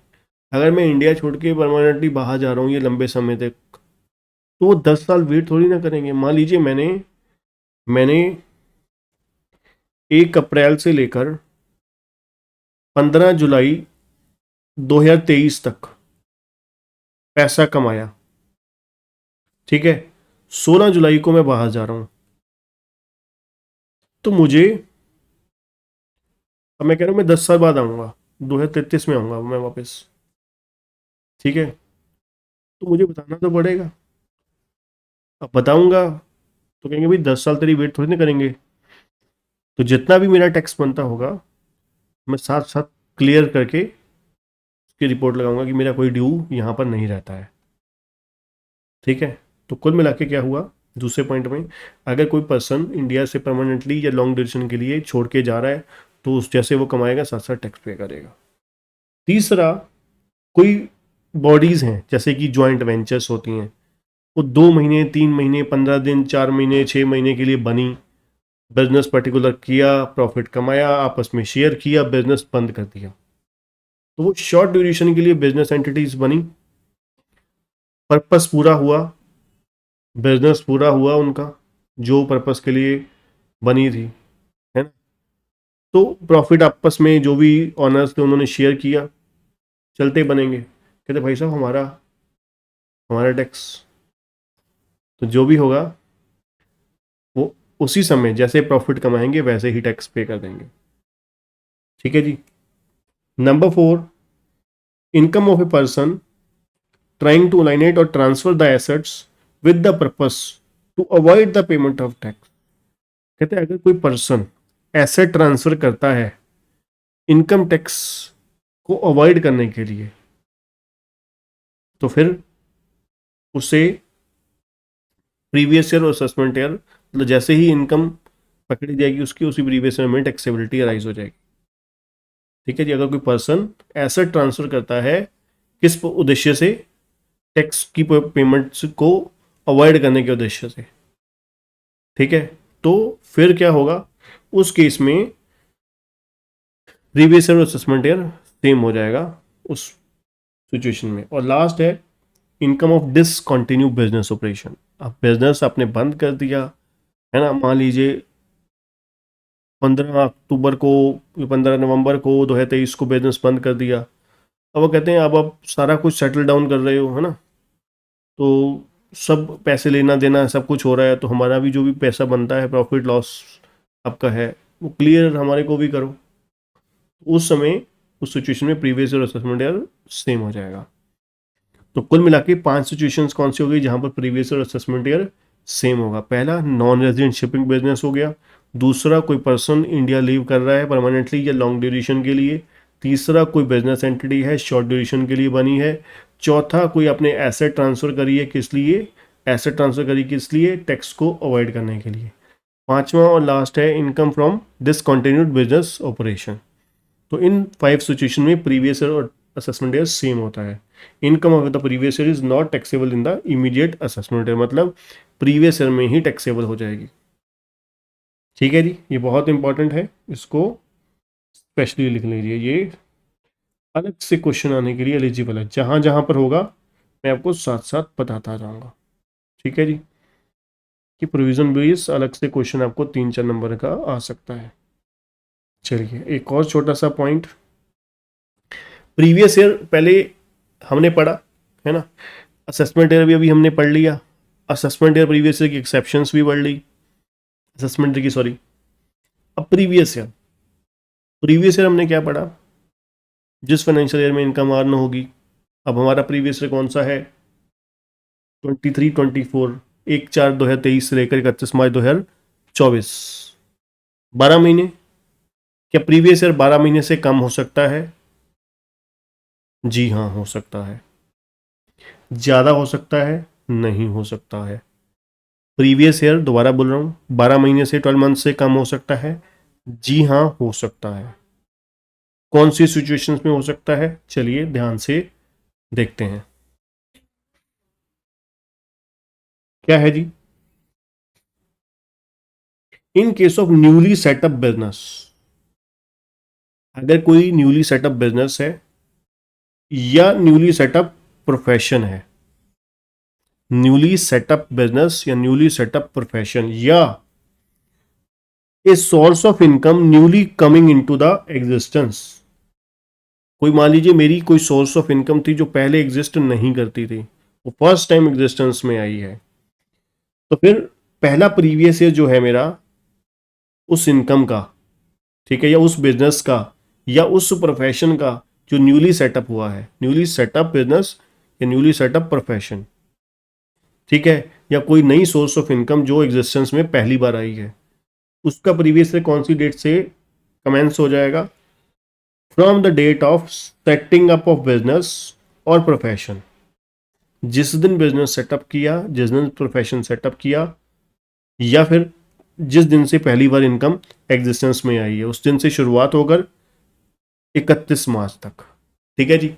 अगर मैं इंडिया छोड़ के परमानेंटली बाहर जा रहा हूँ ये लंबे समय तक, तो वो 10 साल वेट थोड़ी ना करेंगे। मान लीजिए मैंने 1 अप्रैल से लेकर 15 जुलाई 2023 तक पैसा कमाया, ठीक है, 16 जुलाई को मैं बाहर जा रहा हूं, तो मुझे, अब मैं कह रहा हूं मैं 10 साल बाद आऊंगा, 2033 में आऊंगा मैं वापस। ठीक है, तो मुझे बताना तो पड़ेगा। अब बताऊंगा तो कहेंगे भाई 10 साल तेरी वेट थोड़ी ना करेंगे। तो जितना भी मेरा टैक्स बनता होगा मैं साथ साथ क्लियर करके उसकी रिपोर्ट लगाऊंगा कि मेरा कोई ड्यू यहाँ पर नहीं रहता है। ठीक है। तो कुल मिला के क्या हुआ, दूसरे पॉइंट में, अगर कोई पर्सन इंडिया से परमानेंटली या लॉन्ग ड्यूरेशन के लिए छोड़ के जा रहा है तो उस जैसे वो कमाएगा साथ साथ टैक्स पे करेगा। तीसरा, कोई बॉडीज हैं जैसे कि जॉइंट वेंचर्स होती हैं, वो 2 महीने 3 महीने 15 दिन 4 महीने 6 महीने के लिए बनी, बिजनेस पर्टिकुलर किया, प्रॉफिट कमाया, आपस में शेयर किया, बिजनेस बंद कर दिया, तो वो शॉर्ट ड्यूरेशन के लिए बिजनेस एंटिटीज बनी, पर्पस पूरा हुआ, बिजनेस पूरा हुआ उनका जो पर्पस के लिए बनी थी, है ना। तो प्रॉफिट आपस में जो भी ऑनर्स थे उन्होंने शेयर किया, चलते बनेंगे। कहते भाई साहब हमारा हमारा टैक्स, तो जो भी होगा वो उसी समय जैसे प्रॉफिट कमाएंगे वैसे ही टैक्स पे कर देंगे। ठीक है जी। Number 4, income of a person trying to alienate or transfer the assets with the purpose to avoid the payment of tax। कहते हैं अगर कोई पर्सन एसेट ट्रांसफर करता है इनकम टैक्स को अवॉइड करने के लिए, तो फिर उसे प्रीवियस ईयर और असेसमेंट ईयर, मतलब जैसे ही इनकम पकड़ी जाएगी उसकी उसी प्रीवियस ईयर में टैक्सेबिलिटी अराइज हो जाएगी। ठीक है जी। अगर कोई पर्सन एसेट ट्रांसफर करता है किस उद्देश्य से, टैक्स की पेमेंट्स को अवॉइड करने के उद्देश्य से, ठीक है, तो फिर क्या होगा, उस केस में प्रीवियस ईयर और असेसमेंट ईयर सेम हो जाएगा उस सिचुएशन में। और लास्ट है income of discontinue business operation. अब बिजनेस आपने बंद कर दिया है ना, मान लीजिए 15 अक्टूबर को, 15 नवंबर को 2023 को बिजनेस बंद कर दिया। अब वो कहते हैं अब आप सारा कुछ सेटल डाउन कर रहे हो, है ना, तो सब पैसे लेना देना सब कुछ हो रहा है, तो हमारा भी जो भी पैसा बनता है प्रॉफिट लॉस आपका है वो क्लियर हमारे को भी करो। उस समय उस सिचुएशन में previous year assessment year same हो जाएगा। तो कुल मिला के 5 सिचुएशंस कौन सी हो गई जहां पर previous year assessment year same होगा। पहला, नॉन रेजिडेंट शिपिंग बिजनेस हो गया। दूसरा, कोई पर्सन इंडिया लीव कर रहा है परमानेंटली या लॉन्ग ड्यूरेशन के लिए। तीसरा, कोई बिजनेस एंटिटी है शॉर्ट ड्यूरेशन के लिए बनी है। चौथा, कोई अपने एसेट ट्रांसफर करी है, किस लिए एसेट ट्रांसफर करी, किस लिए, टैक्स को अवॉइड करने के लिए। पांचवा और लास्ट है income from discontinued business operation. तो इन 5 सिचुएशन में प्रीवियस ईयर और असेसमेंट ईयर सेम होता है। Income of the previous year is not taxable in the immediate assessment year, मतलब प्रीवियस ईयर में ही टैक्सेबल हो जाएगी। ठीक है जी, ये बहुत इंपॉर्टेंट है, इसको स्पेशली लिख लीजिए, ये अलग से क्वेश्चन आने के लिए एलिजिबल है। जहां जहां पर होगा मैं आपको साथ साथ बताता जाऊंगा। ठीक है जी, कि प्रोविजन बेस अलग से क्वेश्चन आपको 3-4 नंबर का आ सकता है। चलिए एक और छोटा सा पॉइंट, प्रीवियस ईयर पहले हमने पढ़ा है ना, असेसमेंट ईयर भी अभी हमने पढ़ लिया, असेसमेंट ईयर प्रीवियस ईयर की एक्सेप्शंस भी पढ़ ली, असेसमेंट ईयर की सॉरी। अब प्रीवियस ईयर हमने क्या पढ़ा, जिस फाइनेंशियल ईयर में इनकम अर्न होगी। अब हमारा प्रीवियस ईयर कौन सा है, 23-24, 1/4/2023 से लेकर 31 मार्च 2024, 12 महीने। क्या प्रीवियस ईयर 12 महीने से कम हो सकता है? जी हाँ, हो सकता है। ज़्यादा हो सकता है? नहीं हो सकता है। प्रीवियस ईयर, दोबारा बोल रहा हूँ, 12 महीने से 12 मंथ से कम हो सकता है? जी हाँ, हो सकता है। कौन सी सिचुएशंस में हो सकता है, चलिए ध्यान से देखते हैं। क्या है जी, in case of newly setup business, अगर कोई न्यूली सेटअप बिजनेस है या न्यूली सेटअप प्रोफेशन है, न्यूली सेटअप बिजनेस या न्यूली सेटअप प्रोफेशन, या a source of income newly coming into the existence. कोई मान लीजिए मेरी कोई सोर्स ऑफ इनकम थी जो पहले एग्जिस्ट नहीं करती थी, वो फर्स्ट टाइम एग्जिस्टेंस में आई है, तो फिर पहला प्रीवियस ईयर जो है मेरा उस इनकम का, ठीक है, या उस बिजनेस का या उस प्रोफेशन का जो न्यूली सेटअप हुआ है, न्यूली सेटअप बिजनेस या न्यूली सेटअप प्रोफेशन, ठीक है, या कोई नई सोर्स ऑफ इनकम जो एग्जिस्टेंस में पहली बार आई है, उसका प्रीवियस से कौन सी डेट से कमेंस हो जाएगा? From the date of setting up of business और प्रोफेशन। जिस दिन बिजनेस सेटअप किया, जिस दिन प्रोफेशन सेटअप किया, या फिर जिस दिन से पहली बार इनकम एग्जिस्टेंस में आई है, उस दिन से शुरुआत होकर 31 मार्च तक। ठीक है जी।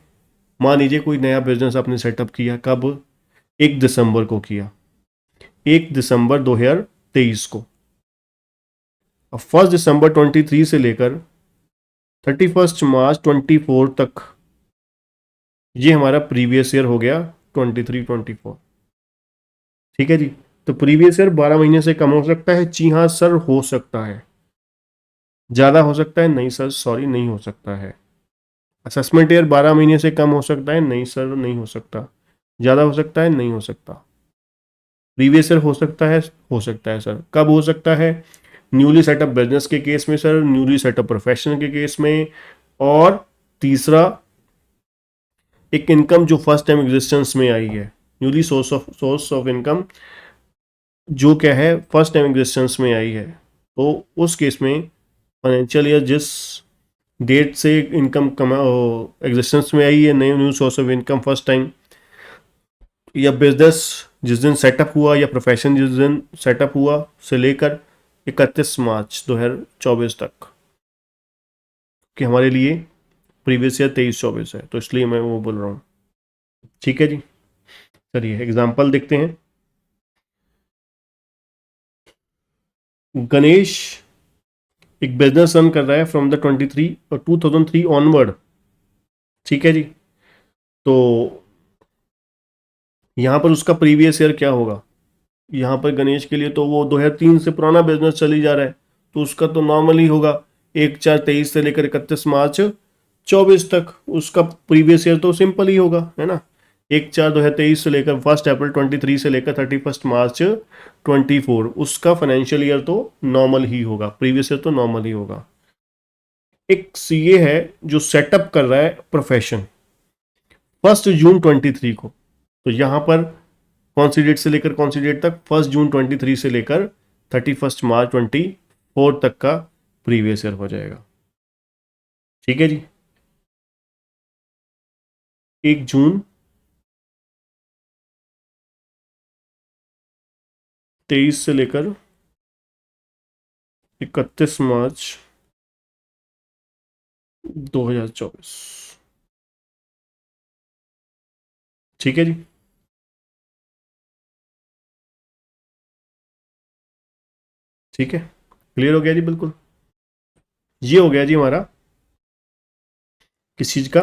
मान लीजिए कोई नया बिजनेस आपने सेटअप किया, कब? 1 दिसंबर को किया, 1 दिसंबर 2023 को। अब 1 दिसंबर 23 से लेकर 31 मार्च 24 तक ये हमारा प्रीवियस ईयर हो गया 23-24। ठीक है जी। तो प्रीवियस ईयर 12 महीने से कम हो सकता है? जी हाँ सर, हो सकता है। ज़्यादा हो सकता है? नहीं सर, सॉरी, नहीं हो सकता है। असेसमेंट ईयर 12 महीने से कम हो सकता है? नहीं सर, नहीं हो सकता। ज़्यादा हो सकता है? नहीं हो सकता। प्रीवियस ईयर हो सकता है? हो सकता है सर। कब हो सकता है? न्यूली सेटअप बिजनेस के केस में सर, न्यूली सेटअप प्रोफेशनल के केस में, और तीसरा एक इनकम जो फर्स्ट टाइम एग्जिस्टेंस में आई है, न्यूली सोर्स ऑफ इनकम जो क्या है, फर्स्ट टाइम एग्जिस्टेंस में आई है, तो उस केस में फाइनेंशियल ईयर जिस डेट से इनकम एग्जिस्टेंस में आई है, नई new source of income first time, या बिजनेस जिस दिन सेटअप हुआ या प्रोफेशन जिस दिन सेटअप हुआ से लेकर 31 मार्च 2024 तक, कि हमारे लिए प्रीवियस ईयर 23-24 है, तो इसलिए मैं वो बोल रहा हूँ। ठीक है जी। चलिए एग्जाम्पल देखते हैं। गणेश एक बिजनेस रन कर रहा है फ्रॉम द 2003 ऑनवर्ड। ठीक है जी। तो यहाँ पर उसका प्रीवियस ईयर क्या होगा? यहाँ पर गणेश के लिए तो वो 2003 से पुराना बिजनेस चली जा रहा है, तो उसका तो नॉर्मल ही होगा 1/4/23 से लेकर 31 मार्च 24 तक। उसका प्रीवियस ईयर तो सिंपल ही होगा, है ना। 1/4/2023 से लेकर 1 अप्रैल 23 से लेकर 31 मार्च 24, उसका फाइनेंशियल ईयर तो नॉर्मल ही होगा, प्रीवियस ईयर तो नॉर्मल ही होगा। एक सीए है जो सेटअप कर रहा है प्रोफेशन 1 जून 23 को, तो यहाँ पर कौन सी डेट से लेकर कौन सी डेट तक? 1 जून 23 से लेकर 31 मार्च 24 तक का प्रीवियस ईयर हो जाएगा। ठीक है जी। 1 जून 23 से लेकर 31 मार्च 2024। ठीक है जी। ठीक है, क्लियर हो गया जी? बिल्कुल। ये हो गया जी हमारा किस चीज का?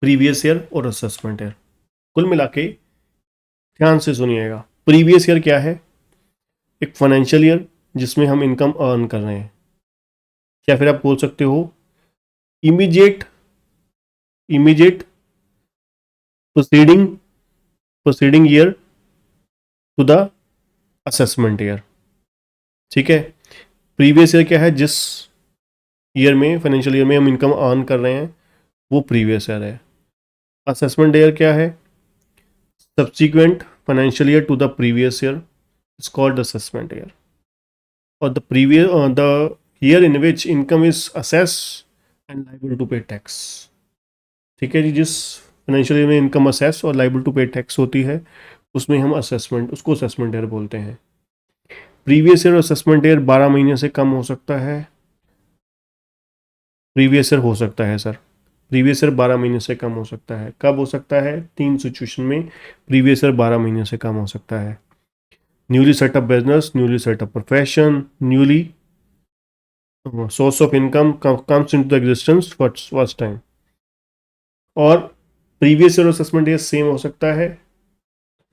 प्रीवियस ईयर और असेसमेंट ईयर। कुल मिला के ध्यान से सुनिएगा, प्रीवियस ईयर क्या है? एक फाइनेंशियल ईयर जिसमें हम इनकम अर्न कर रहे हैं, या फिर आप बोल सकते हो immediate proceeding year to the assessment year. ठीक है। प्रीवियस ईयर क्या है? जिस ईयर में, फाइनेंशियल ईयर में हम इनकम अर्न कर रहे हैं, वो प्रीवियस ईयर है। असेसमेंट ईयर क्या है? Subsequent financial year to the previous year is called assessment year, और the year in which income is assess and liable to pay tax. ठीक है जी। जिस फाइनेंशियल ईयर में इनकम असेस और लाइबल टू पे टैक्स होती है, उसमें हम उसको असेसमेंट ईयर बोलते हैं। प्रीवियस ईयर और असेसमेंट ईयर 12 महीने से कम हो सकता है? प्रीवियस ईयर हो सकता है सर, प्रीवियस ईयर 12 महीने से कम हो सकता है। कब हो सकता है? 3 सिचुएशन में प्रीवियस ईयर 12 महीने से कम हो सकता है। Newly setup business, newly setup profession, newly source of income comes into the existence first time. और previous year assessment year same हो सकता है?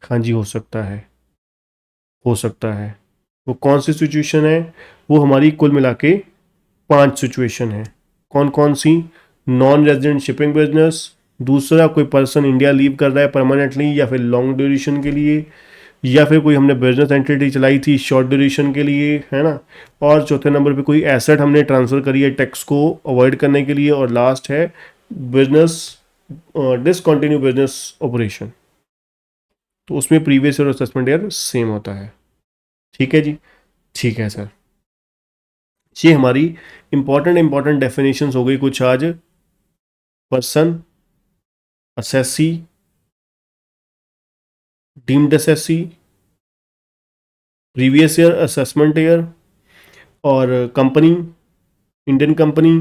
हाँ जी, हो सकता है, हो सकता है। वो कौन सी सिचुएशन है? वो हमारी कुल मिला के 5 सिचुएशन है। कौन कौन सी? नॉन रेजिडेंट शिपिंग बिजनेस, दूसरा कोई पर्सन इंडिया लीव कर रहा है परमानेंटली या फिर लॉन्ग ड्यूरेशन के लिए, या फिर कोई हमने बिजनेस एंटिटी चलाई थी शॉर्ट ड्यूरेशन के लिए, है ना। और चौथे नंबर पे कोई एसेट हमने ट्रांसफ़र करी है टैक्स को अवॉइड करने के लिए, और लास्ट है बिजनेस डिसकंटिन्यू बिजनेस ऑपरेशन, तो उसमें previous year assessment year same होता है। ठीक है जी, ठीक है सर। ये हमारी इंपॉर्टेंट डेफिनेशंस हो गई कुछ आज। Person, assessee, deemed assessee, previous year assessment year, और company, Indian company,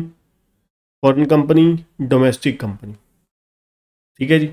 foreign company, domestic company. ठीक है जी।